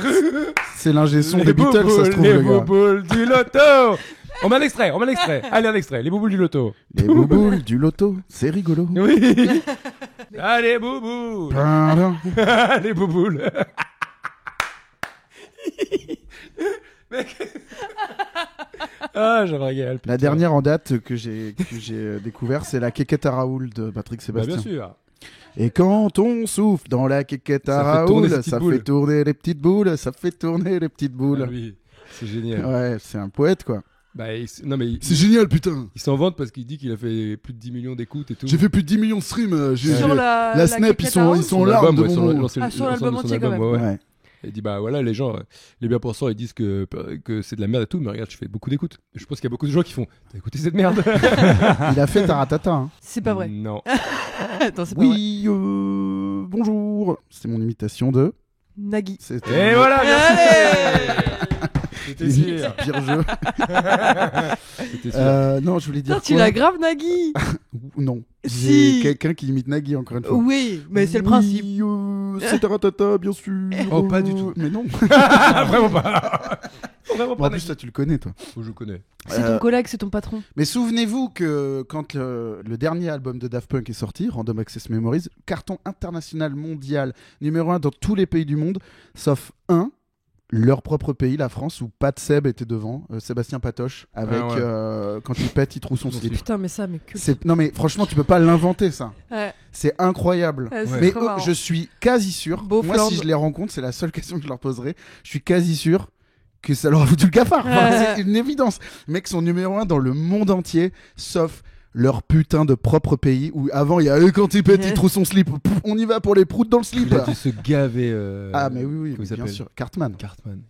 C'est l'ingé son Les des Beatles, ça se bouboules, trouve, les le gars. bouboules du loto. On met un extrait. Allez, un extrait. Les bouboules du loto. Les bouboules du loto, c'est rigolo. Oui. Allez, bouboules. Les bouboules. Ah, j'aimerais gagner. La dernière en date que j'ai découvert, c'est la Quéquette à Raoul de Patrick Bah, Sébastien. bien sûr. Et quand on souffle dans la Quéquette à Ça fait tourner Raoul, ses petites ça boules. fait tourner les petites boules, ça fait tourner les petites boules. Ah oui, c'est génial. Ouais, c'est un poète, quoi. Bah, non, mais C'est génial, putain. il s'en vante parce qu'il dit qu'il a fait plus de 10 millions d'écoutes et tout. J'ai fait plus de 10 millions de streams. Sur la Snap, ils sont Quéquette à en Son larmes album, de ouais, mon nom. Ah, sur l'album entier, quand même. ouais. Ouais. Il dit bah voilà, les gens, les bien pensants, ils disent que c'est de la merde et tout, mais regarde, je fais beaucoup d'écoutes. Je pense qu'il y a beaucoup de gens qui font T'as écouté cette merde? Il a fait Taratata. Hein. C'est pas vrai. Non. Attends, c'est pas vrai. Oui, bonjour. C'est mon imitation de. Nagui. C'était- Et voilà, merci. C'était sûr. C'est pire jeu. C'était sûr. Non, je voulais dire. Non, tu quoi l'as grave, Nagui. Non. Si. J'ai quelqu'un qui imite Nagui encore une fois. Oui, mais c'est le principe. C'est Taratata, bien sûr. Oh, pas du tout. Mais non. Vraiment pas. Vraiment Bon, en plus, toi, tu le connais, toi. Oh, je connais. C'est ton collègue, c'est ton patron. Mais souvenez-vous que quand le dernier album de Daft Punk est sorti, Random Access Memories, carton international mondial, numéro 1 dans tous les pays du monde, sauf un, leur propre pays, la France, où Pat Seb était devant, Sébastien Patoche, avec quand il pète, il trouve son slip. Putain, mais ça, mais culte. Non mais franchement, tu peux pas l'inventer ça. Ouais. C'est incroyable. Ouais, c'est mais trop marrant. je suis quasi sûr, moi si je les rencontre, c'est la seule question que je leur poserai, je suis quasi sûr que ça leur a foutu le cafard. Enfin, c'est une évidence. Les mecs sont numéro 1 dans le monde entier, sauf leur putain de propre pays où avant il y a eux quand il pète, il trouve son slip. Pff, on y va pour les proutes dans le slip. Il a dû se gaver. Ah mais oui, comment il bien s'appelle sûr. Cartman.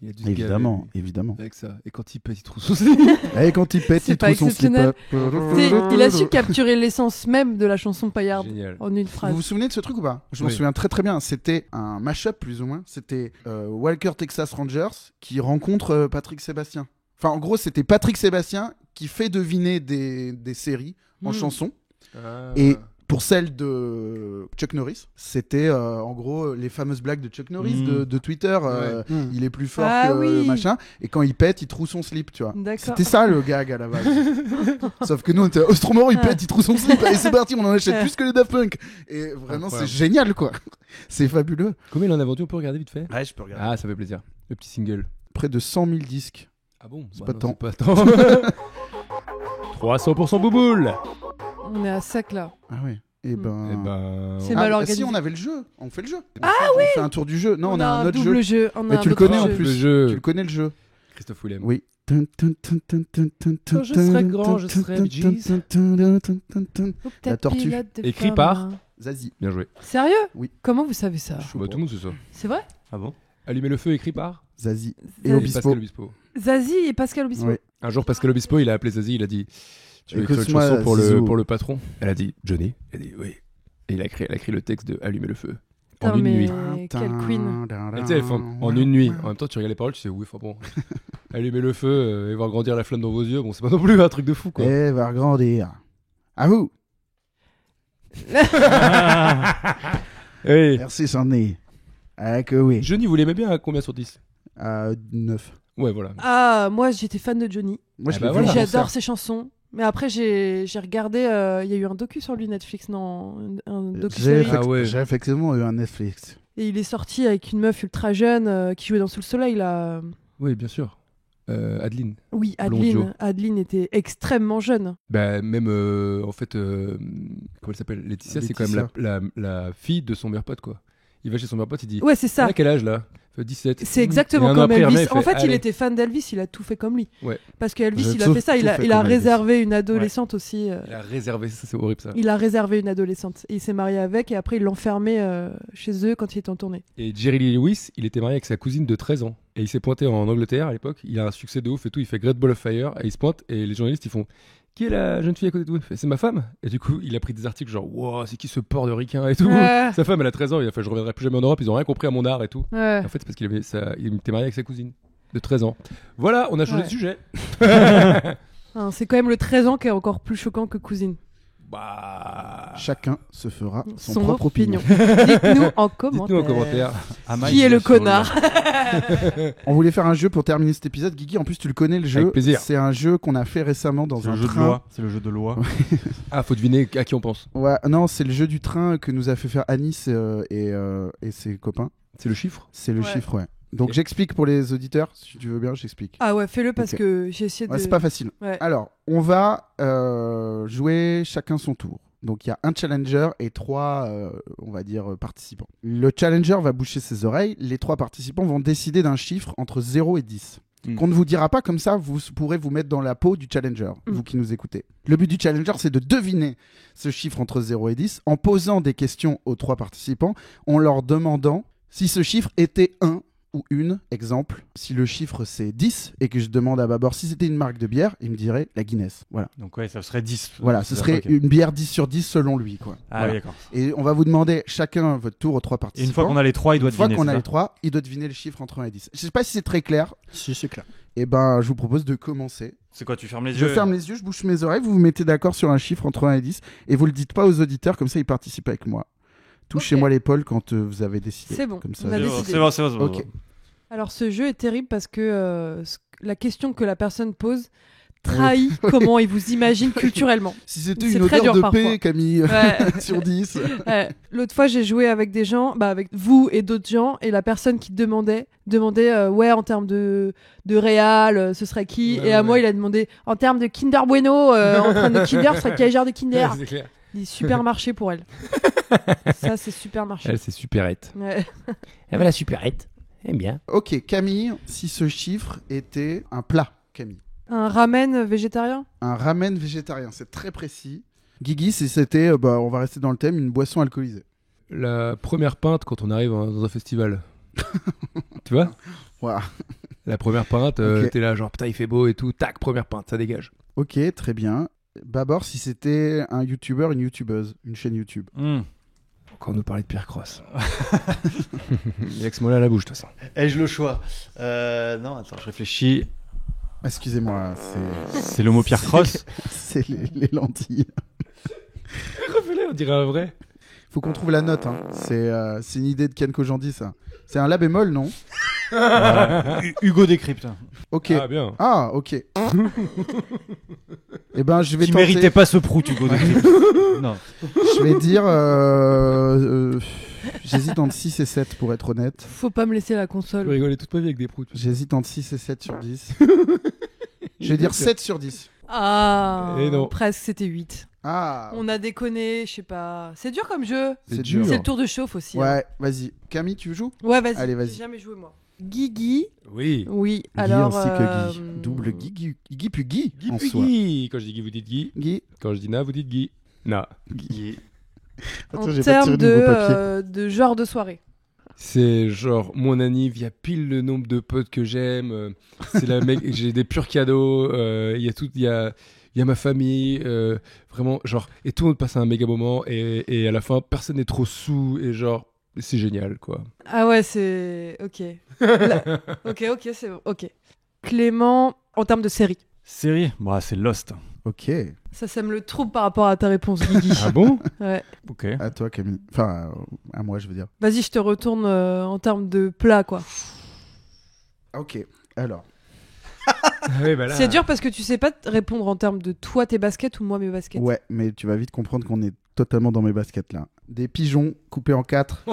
Il a dû se Évidemment, gaver, évidemment. avec ça. Et quand il pète, il trouve son slip. Et quand il pète, C'est il pas trouve son slip. exceptionnel. Il a su capturer l'essence même de la chanson Paillarde Génial. en une phrase. Vous vous souvenez de ce truc ou pas? Je m'en souviens très très bien. C'était un mash-up plus ou moins. C'était Walker Texas Rangers qui rencontre Patrick Sébastien. Enfin, en gros, c'était Patrick Sébastien qui fait deviner des séries en chansons. Et pour celle de Chuck Norris, c'était en gros les fameuses blagues de Chuck Norris de Twitter. Il est plus fort que machin. Et quand il pète, il trouve son slip, tu vois. C'était ça le gag à la base. Sauf que nous, on était Ostromoro, il pète, il trouve son slip. Et c'est parti, on en achète plus que les Daft Punk. Et vraiment, c'est génial, quoi. C'est fabuleux. Combien il en a vendu? On peut regarder vite fait? Ouais, je peux regarder. Ah, ça fait plaisir. Le petit single. Près de 100 000 disques. Ah bon? C'est pas tant. 300% bouboule. On est à sec là. Ah oui. Et ben. C'est mal organisé. Si, on avait le jeu. On fait le jeu. Ah oui. On fait un tour du jeu. Non, on a un autre double jeu. Mais tu le connais en plus. Tu le connais le jeu. Christophe Willem. Oui. Quand je serai grand, je serai Bee Gees. La tortue. Écrit par Zazie. Bien joué. Sérieux? Oui. Comment vous savez ça? Bah, tout le monde sait ça. C'est vrai? Ah bon? Allumer le feu écrit par Zazie. Et Pascal Obispo. Zazie et Pascal Obispo. Oui. Un jour, Pascal Obispo, il a appelé Zazie, il a dit: tu veux écrire une Écoute-moi, chanson pour Zizou. le patron? Elle a dit: Johnny. Elle a dit: oui. Et elle a écrit le texte de Allumer le feu. Putain, En une nuit. Quelle queen. Et tu sais, en une nuit. En même temps, tu regardes les paroles, tu sais, oui, enfin bon. Allumer le feu et voir grandir la flamme dans vos yeux, bon, c'est pas non plus un truc de fou, quoi. Et va grandir. À vous. Hey. Merci, Sandy. Ah que oui. Johnny, vous l'aimez bien à combien sur 10? 9. Ouais, voilà. Ah, moi j'étais fan de Johnny. Moi, je Ah bah l'ai voilà. vu en J'adore concert. ses chansons. Mais après, j'ai regardé. Il y a eu un docu sur lui, Netflix, non? Un docu J'ai série. j'ai effectivement eu un Netflix. Et il est sorti avec une meuf ultra jeune qui jouait dans Sous le Soleil, là. Oui, bien sûr. Adeline. Oui, Blondio. Adeline. Adeline était extrêmement jeune. Bah, même, en fait, comment elle s'appelle? Laetitia, c'est quand même la fille de son meilleur pote, quoi. Il va chez son meilleur pote, il dit: Ouais, c'est ça. à quel âge là? 17. C'est exactement Et un an comme après, il Elvis. revient, il En fait, il allez. était fan d'Elvis, il a tout fait comme lui. Ouais. Parce qu'Elvis, J'ai il a tout- fait ça, tout il a fait comme réservé une adolescente aussi. Il a réservé, ça c'est horrible ça. Il a réservé une adolescente. Et il s'est marié avec, et après, il l'enfermait chez eux quand il était en tournée. Et Jerry Lee Lewis, il était marié avec sa cousine de 13 ans. Et il s'est pointé en Angleterre à l'époque. Il a un succès de ouf et tout. Il fait Great Ball of Fire. Et il se pointe. Et les journalistes, ils font: qui est la jeune fille à côté de vous? Il fait: c'est ma femme. Et du coup, il a pris des articles genre: wow, c'est qui ce porc de ricain et tout. Ouais. Sa femme, elle a 13 ans. Il a fait: je reviendrai plus jamais en Europe. Ils ont rien compris à mon art et tout. Ouais. En fait, c'est parce qu'il était marié avec sa cousine de 13 ans. Voilà, on a changé Ouais. de sujet. Hein, c'est quand même le 13 ans qui est encore plus choquant que Cousine. Bah. Chacun se fera son, Son propre opinion. Dites-nous en commentaire. Dites-nous en commentaire. Qui est le connard? On voulait faire un jeu pour terminer cet épisode. Guigui, en plus, tu le connais le jeu. Avec plaisir. C'est un jeu qu'on a fait récemment dans C'est un le jeu de train. loi. C'est le jeu de loi. Ah, faut deviner à qui on pense. Ouais, non, c'est le jeu du train que nous a fait faire Anis et ses copains. C'est le chiffre? C'est le Ouais. chiffre, ouais. Donc Ok. j'explique pour les auditeurs, si tu veux bien, j'explique. Ah ouais, fais-le parce Ok. que j'ai essayé de... Ouais, c'est pas facile. Ouais. Alors, on va jouer chacun son tour. Donc il y a un challenger et 3, on va dire, participants. Le challenger va boucher ses oreilles. Les 3 participants vont décider d'un chiffre entre 0 et 10. Qu'on ne vous dira pas, comme ça vous pourrez vous mettre dans la peau du challenger, vous qui nous écoutez. Le but du challenger, c'est de deviner ce chiffre entre 0 et 10 en posant des questions aux 3 participants, en leur demandant si ce chiffre était 1 ou une. Exemple, si le chiffre c'est 10 et que je demande à Babor si c'était une marque de bière, il me dirait la Guinness. Voilà. Donc ouais, ça serait 10. Voilà, ce serait Ok. une bière 10 sur 10 selon lui, quoi. Ah Voilà. oui, d'accord. Et on va vous demander chacun votre tour aux 3 Et participants. une fois qu'on a les 3, il doit Une fois deviner. qu'on a c'est les ça 3, il doit deviner le chiffre entre 1 et 10. Je sais pas si c'est très clair. Si, c'est clair. Et ben, je vous propose de commencer. C'est quoi, tu fermes les Je yeux ferme les yeux, je bouche mes oreilles, vous vous mettez d'accord sur un chiffre entre 1 et 10 et vous le dites pas aux auditeurs, comme ça ils participent avec moi. Touchez-moi l'épaule quand vous avez décidé. C'est bon, comme ça. on a décidé. C'est bon. Ok. Alors ce jeu est terrible parce que la question que la personne pose trahit comment il vous imagine culturellement. Si c'était C'est une très odeur dur de parfois. paix, Camille, Ouais. sur 10. Ouais. L'autre fois, j'ai joué avec des gens, avec vous et d'autres gens, et la personne qui demandait ouais, en termes de réal, ce serait qui? Ouais, et à ouais. moi, il a demandé en termes de Kinder Bueno, en termes de Kinder, ce serait quel genre de Kinder? C'est clair. Il dit super marché pour elle. Ça, c'est super marché. Elle, c'est superette. Ouais. Eh ben la supérette. Eh bien. Ok, Camille, si ce chiffre était un plat, Camille. Un ramen végétarien? Un ramen végétarien, c'est très précis. Guigui, si c'était, on va rester dans le thème, une boisson alcoolisée. La première pinte quand on arrive dans un festival. Tu vois? Wow. La première pinte, Ok. t'es là genre putain il fait beau et tout, tac, première pinte, ça dégage. Ok, très bien. Babor, si c'était un youtubeur, une youtubeuse, une chaîne YouTube. Encore nous parler de Pierre Cross. Il y a que ce mot-là à la bouche de toute façon. Ai-je le choix Non, attends, je réfléchis. Excusez-moi, C'est le mot Pierre Cross. c'est les lentilles. Refais-le, on dirait un vrai. Faut qu'on trouve la note. Hein. C'est une idée de Ken Kojandi, ça. C'est un la bémol, non? Hugo décrypte. Ok. Ah bien. Ah, ok. Eh ben, je vais Qui tenter. méritait pas ce prout, Hugo décrypte. Non. Je vais dire. J'hésite entre 6 et 7 pour être honnête. Faut pas me laisser la Je console. peux rigoler toute ma vie avec des proutes. J'hésite entre 6 et 7 sur 10. Je vais dire 7 sur 10. Ah, Et non. presque, c'était 8. Ah, On a déconné, je sais pas. C'est dur comme jeu. c'est dur. dur. C'est le tour de chauffe aussi. hein. Ouais, vas-y. Camille, tu joues? Ouais, vas-y. Allez, vas-y. J'ai jamais joué moi. Guigui, Oui. oui. Guy Alors. ainsi que Guy. Double Guy, Guy puis Guy, Guy en puis soi. Guy. Quand je dis Guy, vous dites Guy. Guy. Quand je dis Na, vous dites Guy. Na. Attends, En j'ai pas termes tiré de nouveau papier. de genre de soirée. C'est genre mon anniv, il y a pile le nombre de potes que j'aime. C'est la mec, j'ai des purs cadeaux. Il y a tout, il y a ma famille. Vraiment, genre, et tout le monde passe un méga moment. Et à la fin, personne n'est trop sous. Et genre, c'est génial, quoi. Ah ouais, c'est. Ok. Ok, c'est bon. Ok. Clément, en termes de série. Série bah, c'est Lost. Ok. Ça sème le trouble par rapport à ta réponse, Guigui. Ah bon? Ouais. Ok. À toi, Camille. Enfin, à moi, je veux dire. Vas-y, je te retourne en termes de plat, quoi. Ok. Alors. Oui, bah là... C'est dur parce que tu sais pas répondre en termes de toi tes baskets ou moi mes baskets. Ouais, mais tu vas vite comprendre qu'on est totalement dans mes baskets là. Des pigeons coupés en 4,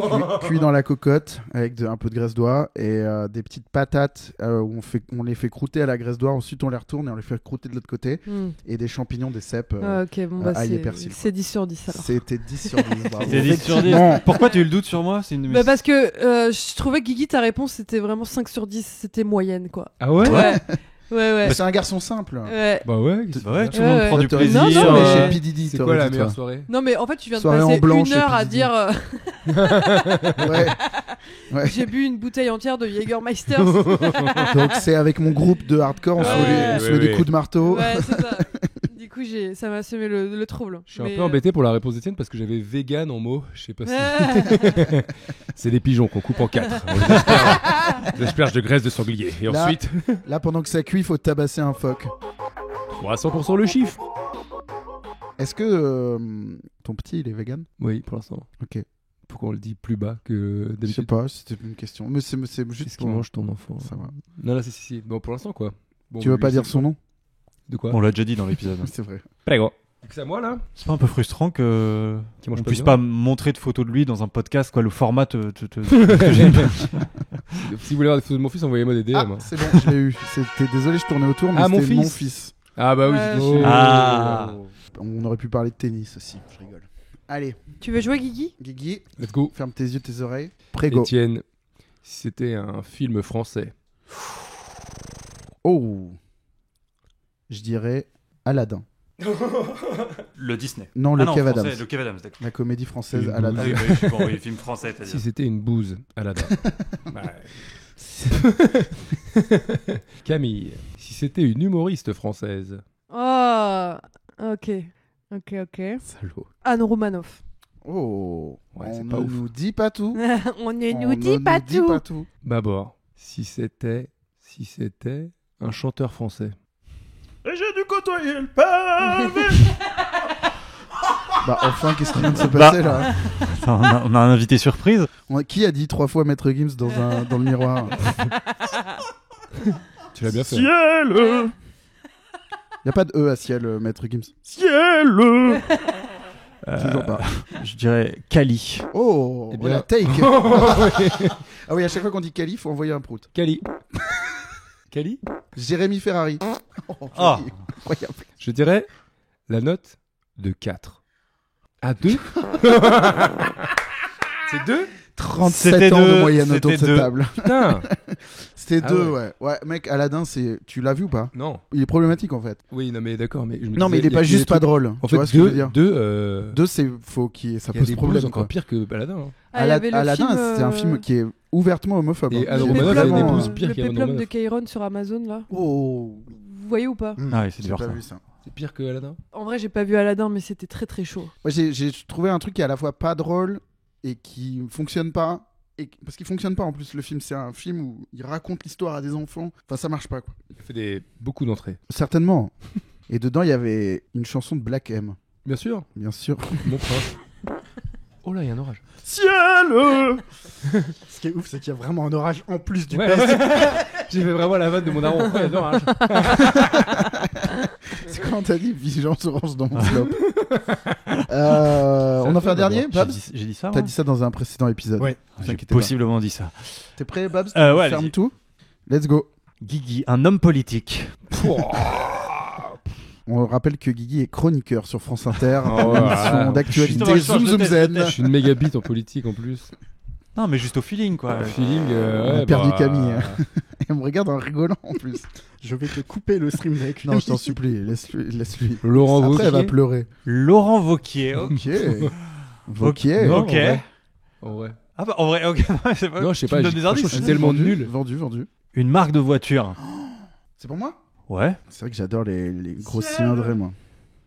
cuits dans la cocotte avec un peu de graisse d'oie et des petites patates où on les fait croûter à la graisse d'oie, ensuite on les retourne et on les fait croûter de l'autre côté et des champignons, des cèpes, Ah, ok, bon bah ail et persil. c'est 10 sur 10 alors. C'était 10 sur 10. Bravo. C'était 10 sur 10. Effectivement. Pourquoi tu as eu le doute sur moi? C'est une... Bah parce que je trouvais que Guigui ta réponse c'était vraiment 5 sur 10, c'était moyenne quoi. Ah ouais? Ouais. Mais c'est un garçon simple. Ouais. Bah ouais. Bah ouais, tout le monde Ouais, prend ouais. du T'aurais dit plaisir. Non, mais mais- chez P. Diddy, C'est t'aurais quoi la dit meilleure ça. soirée? Non mais en fait tu viens de Soirée en passer blanc une chez heure à P. dire Ouais. Ouais. j'ai bu une bouteille entière de Jägermeister. Donc c'est avec mon groupe de hardcore, on se Ouais. met des coups de marteau. Ouais, c'est ça. Du coup, ça m'a semé le trouble. Je suis un peu embêté pour la réponse d'Étienne parce que j'avais vegan en mots. Je sais pas si. Ouais. C'est des pigeons qu'on coupe en 4. Des asperges de graisse de sanglier. Et Là- ensuite, Là, pendant que ça cuit, il faut tabasser un phoque. on a 100% le chiffre. Est-ce que ton petit, il est vegan? Oui, pour l'instant. Ok. Pourquoi on le dit plus bas que Je sais d'habitude? pas, c'était une question. Mais c'est juste Qu'est-ce pour... qu'il mange ton enfant? Ça va. Non, là, si. Bon, pour l'instant, quoi. Bon, Tu veux lui, pas dire c'est- son nom? De quoi? On l'a déjà dit dans l'épisode. C'est vrai. Prego. C'est à moi, là? C'est pas un peu frustrant que Qui mange on pas puisse de pas montrer de photos de lui dans un podcast, quoi, le format que j'aime pas. Si vous voulez voir des photos de mon fils, envoyez-moi des DM. Ah, c'est bon, je l'ai eu. Désolé, je tournais autour, mais Ah, mon c'était fils. mon fils. Ah, bah oui. Ouais, Oh. Ah. On aurait pu parler de tennis aussi. Je rigole. Allez, Tu veux jouer, Guigui? Guigui, Let's go. ferme tes yeux, tes oreilles. Prégo. Étienne, si c'était un film français. Oh. Je dirais Aladdin. Le Disney. Non, le Ah non, Kev français, Adams. le Kev Adams, d'accord. La comédie française Une Aladdin. Ah oui, bah oui, je suis bon, oui, film français, t'as Si dit. c'était une bouse, Aladdin. Camille, si c'était une humoriste française. Oh, ok. Salaud. Anne Romanoff. Oh. Ouais, On c'est ne pas ouf. nous dit pas tout. On ne On nous dit ne pas nous dit tout. pas tout. Babord, si c'était un chanteur français. Et j'ai dû côtoyer le pavé. Bah enfin, qu'est-ce qui vient de se passer là? Attends, on a un invité surprise. Qui a dit 3 fois Maître Gims dans le miroir? Tu l'as bien fait. Ciel. Y a pas de E à ciel, Maître Gims. Ciel. Toujours pas. Je dirais Kali. Oh, Eh bien- la take. Ah oui, à chaque fois qu'on dit Cali, faut envoyer un prout. Cali. Cali. Jérémy Ferrari. Ah. Incroyable. Je dirais la note de 4. À 2. C'est 2. 37 C'était ans de deux, moyenne autour de c'était cette deux. table. Putain. C'était Ah 2, ouais. ouais. Ouais, mec, Aladdin, tu l'as vu ou pas? Non. Il est problématique en fait. Oui, non mais d'accord, mais je me Non, mais disais, il est y a pas que juste des pas trucs- drôle. En Tu fait, vois ce que je veux dire? 2, C'est faux, ça il y a pose des problème. blues encore quoi. pire que Aladdin. Hein. Ah, il y avait le Aladdin, film, c'est un film qui est ouvertement homophobe. Et hein. Adam Qui est Romanoff, il y a des vraiment, blues pire le qu'Ivan péplum de Romanoff. Kairon sur Amazon là. Oh. Vous voyez ou pas? Ah oui, c'est J'ai dur pas ça. vu ça. C'est pire que Aladdin. En vrai, j'ai pas vu Aladdin, mais c'était très très chaud. Moi, j'ai trouvé un truc qui est à la fois pas drôle et qui fonctionne pas. Parce qu'il fonctionne pas en plus, le film. C'est un film où il raconte l'histoire à des enfants. Enfin, ça marche pas quoi. Il a fait beaucoup d'entrées. Certainement. Et dedans, il y avait une chanson de Black M. Bien sûr. Bien sûr. Mon prince. Oh là, il y a un orage. Ciel. Ce qui est ouf, c'est qu'il y a vraiment un orage en plus du Ouais, peste. ouais. J'ai fait vraiment la vanne de mon daron. Ouais, il y a un orage. C'est quand t'as dit vigilance orange dans mon slop. On en fait un dernier, Babs? J'ai dit ça. T'as dit ça dans un précédent épisode. Ouais. J'ai possiblement dit ça. T'es prêt, Babs? Ouais, Ferme allez-y. tout. Let's go. Guigui, un homme politique. On rappelle que Guigui est chroniqueur sur France Inter, Oh, émission ouais. d'actualité Justement, Zoom je Zoom déteste, Zen. Je suis une méga bite en politique en plus. Non, mais juste au feeling, quoi. Le feeling. On a perdu Camille. Et elle me regarde en rigolant en plus. Je vais te couper le stream avec Non, je t'en supplie, laisse-lui. Laurent Après, Wauquiez. elle va pleurer. Laurent Wauquiez. Ok. Wauquiez. Non, Ok. En vrai. Ah bah en vrai, ok. C'est pas... Non, je sais tu pas. me donnes des indices. Je suis tellement Vendu, nul. Vendu. Une marque de voiture. C'est pour moi? Ouais. C'est vrai que j'adore les gros cylindrés, moi.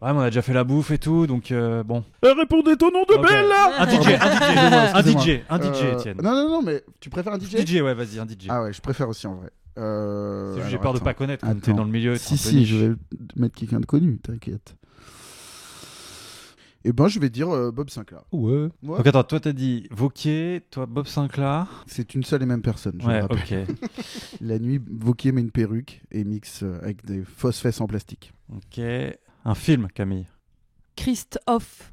Ouais, mais on a déjà fait la bouffe et tout, donc bon. Répondez au nom de Ok. Bella. Un DJ, Excusez-moi. un DJ, Étienne. Non, mais tu préfères un DJ? DJ, ouais, vas-y, un DJ. Ah ouais, je préfère aussi en vrai. C'est juste, j'ai alors, peur de attends. pas connaître, comme t'es Attends. dans le milieu. Si, je vais mettre quelqu'un de connu, t'inquiète. Et ben, je vais dire Bob Sinclair. Ouais. Ouais. Donc attends, toi t'as dit Wauquiez, toi Bob Sinclair. C'est une seule et même personne, je Ouais, le rappelle. ok. La nuit, Wauquiez met une perruque et mixe avec des fausses fesses en plastique. Ok. Un film, Camille. Christophe.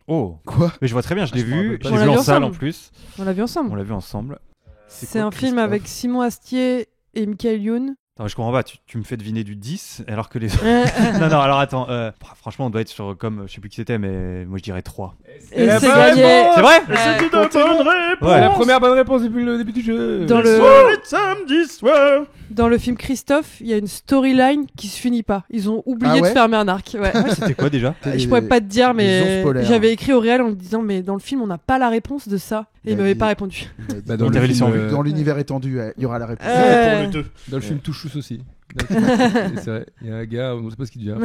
Oh. Quoi? Mais je vois très bien, je l'ai je me vu. rappelle pas. Je On l'ai l'a vu vu en salle ensemble. en plus. On l'a vu ensemble. On l'a vu ensemble. C'est quoi, un film Christophe avec Simon Astier et Michael Youn. Attends, je comprends pas, tu me fais deviner du 10 alors que les non, alors attends, franchement, on doit être sur comme, je sais plus qui c'était, mais moi je dirais 3. Et la c'est bonne gagné. C'est vrai? C'est une bonne réponse. Ouais. La première bonne réponse depuis le début du jeu. Dans Soirée de samedi soir. Dans le film Christophe, il y a une storyline qui se finit pas. Ils ont oublié Ah ouais de fermer un arc. Ouais. C'était quoi déjà? Je pourrais pas te dire, les mais ours polaires. j'avais écrit au réel en me disant, mais dans le film, on n'a pas la réponse de ça. Et il m'avait pas répondu. Bah, dans dans, le le film, film, Dans l'univers étendu, il y aura la réponse. Euh, Pour le 2. dans le film Touchous aussi. Dans le film, c'est vrai. Il y a un gars, on ne sait pas ce qu'il devient.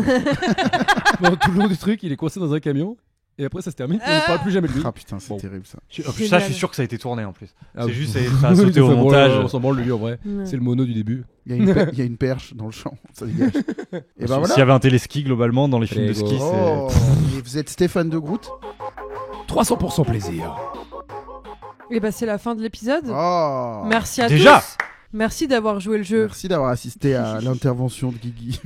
Pendant tout le long du truc, il est coincé dans un camion. Et après, ça se termine. Et on ne parle plus jamais de lui. Ah putain, c'est Bon. terrible ça. Ça, je Génial. suis sûr que ça a été tourné en plus. Ah, C'est oui. juste, ça a sauté au Bon, montage. on s'en branle de lui en vrai. Ouais. C'est le mono du début. Il y a une perche dans le champ, ça dégage. Et ben S'il y voilà. avait un téléski globalement dans les films de Allez, go. ski, Oh, et vous êtes Stéphane de Groot? 300% plaisir. Et bah, c'est la fin de l'épisode. Oh. Merci à Déjà tous. Merci d'avoir joué le jeu. Merci d'avoir assisté à l'intervention de Guigui.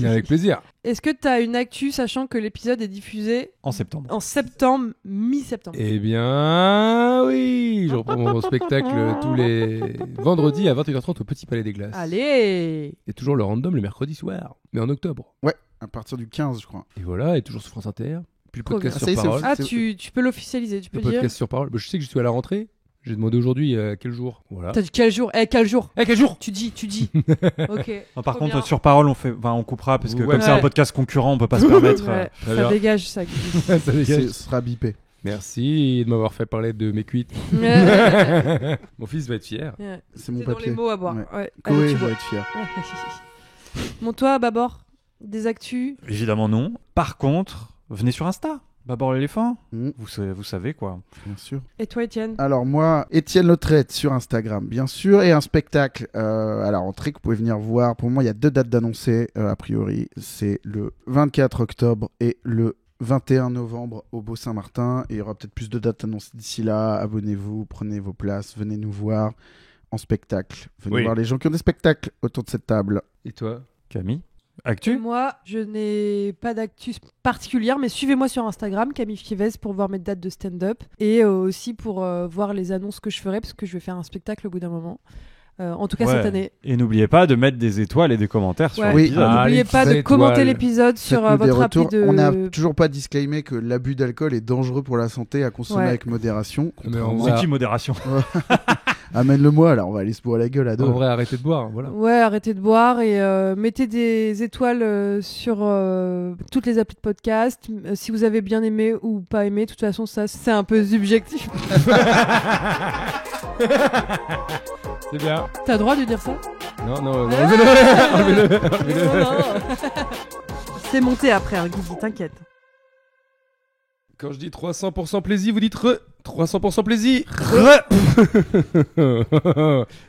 Avec plaisir. Est-ce que tu as une actu, sachant que l'épisode est diffusé en septembre. en septembre, mi-septembre? Eh bien, oui. Je reprends mon spectacle tous les vendredis à 21h30 au Petit Palais des Glaces. Allez. Et toujours le random le mercredi soir. Mais en octobre. Ouais, à partir du 15, je crois. Et voilà, et toujours sur France Inter. Puis le Trop podcast bien. sur Ça y est, c'est parole. Ah, C'est- tu peux l'officialiser, tu peux Le dire. podcast sur parole. Bah, je sais que je suis à la rentrée. J'ai demandé aujourd'hui quel jour. Voilà. T'as dit quel jour? Quel jour? quel jour Tu dis. Ok. Non, par Trop contre, bien. sur parole, on coupera parce que Ouais. comme c'est un Ouais. podcast concurrent, on peut pas se permettre. Ouais, très ça bien. dégage ça. Guigui. Ça dégage. Ce sera bipé. Merci de m'avoir fait parler de mes cuites. Ouais. Mon fils va être fier. Ouais. C'est mon C'est dans papier. les mots à boire. Ouais. Ouais. Allez, Koé tu va bois. être fier. Bon, toi, Babor, des actus? Évidemment non. Par contre, venez sur Insta. Babord l'éléphant Mmh. Vous savez quoi. Bien sûr. Et toi, Étienne? Alors moi, Étienne Lautrette sur Instagram, bien sûr, et un spectacle à la rentrée que vous pouvez venir voir. Pour moi, il y a 2 dates d'annoncer, a priori. C'est le 24 octobre et le 21 novembre au Beau Saint-Martin. Et il y aura peut-être plus de dates annoncées d'ici là. Abonnez-vous, prenez vos places, venez nous voir en spectacle. Venez voir les gens qui ont des spectacles autour de cette table. Et toi, Camille? Actu? Moi, je n'ai pas d'actu particulière, mais suivez-moi sur Instagram, Camille Fievez, pour voir mes dates de stand-up et aussi pour voir les annonces que je ferai, parce que je vais faire un spectacle au bout d'un moment. En tout cas, cette année. Et n'oubliez pas de mettre des étoiles et des commentaires sur l'épisode. N'oubliez pas de commenter l'épisode sur votre appli de... On n'a toujours pas disclaimé que l'abus d'alcool est dangereux pour la santé, à consommer avec modération. C'est qui modération? Amène-le-moi, là, on va aller se boire la gueule à deux. En vrai, arrêtez de boire, voilà. Ouais, arrêtez de boire et mettez des étoiles sur toutes les applis de podcast. Si vous avez bien aimé ou pas aimé, de toute façon, ça, c'est un peu subjectif. C'est bien. T'as le droit de dire ça? Non, enlevez-le. C'est monté après, hein, Guigui, t'inquiète. Quand je dis 300% plaisir, vous dites 300% plaisir.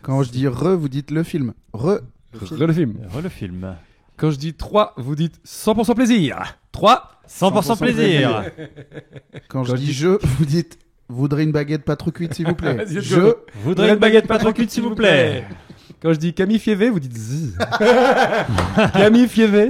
Quand je dis vous dites le film. Le film. Le film. Quand je dis 3, vous dites 100% plaisir. 3, 100% plaisir. Quand je dis vous dites voudrais une baguette pas trop cuite, s'il vous plaît. Je voudrais une baguette pas trop cuite, s'il vous plaît. Quand je dis Camille Fievez, vous dites zzz. Camille Fievez.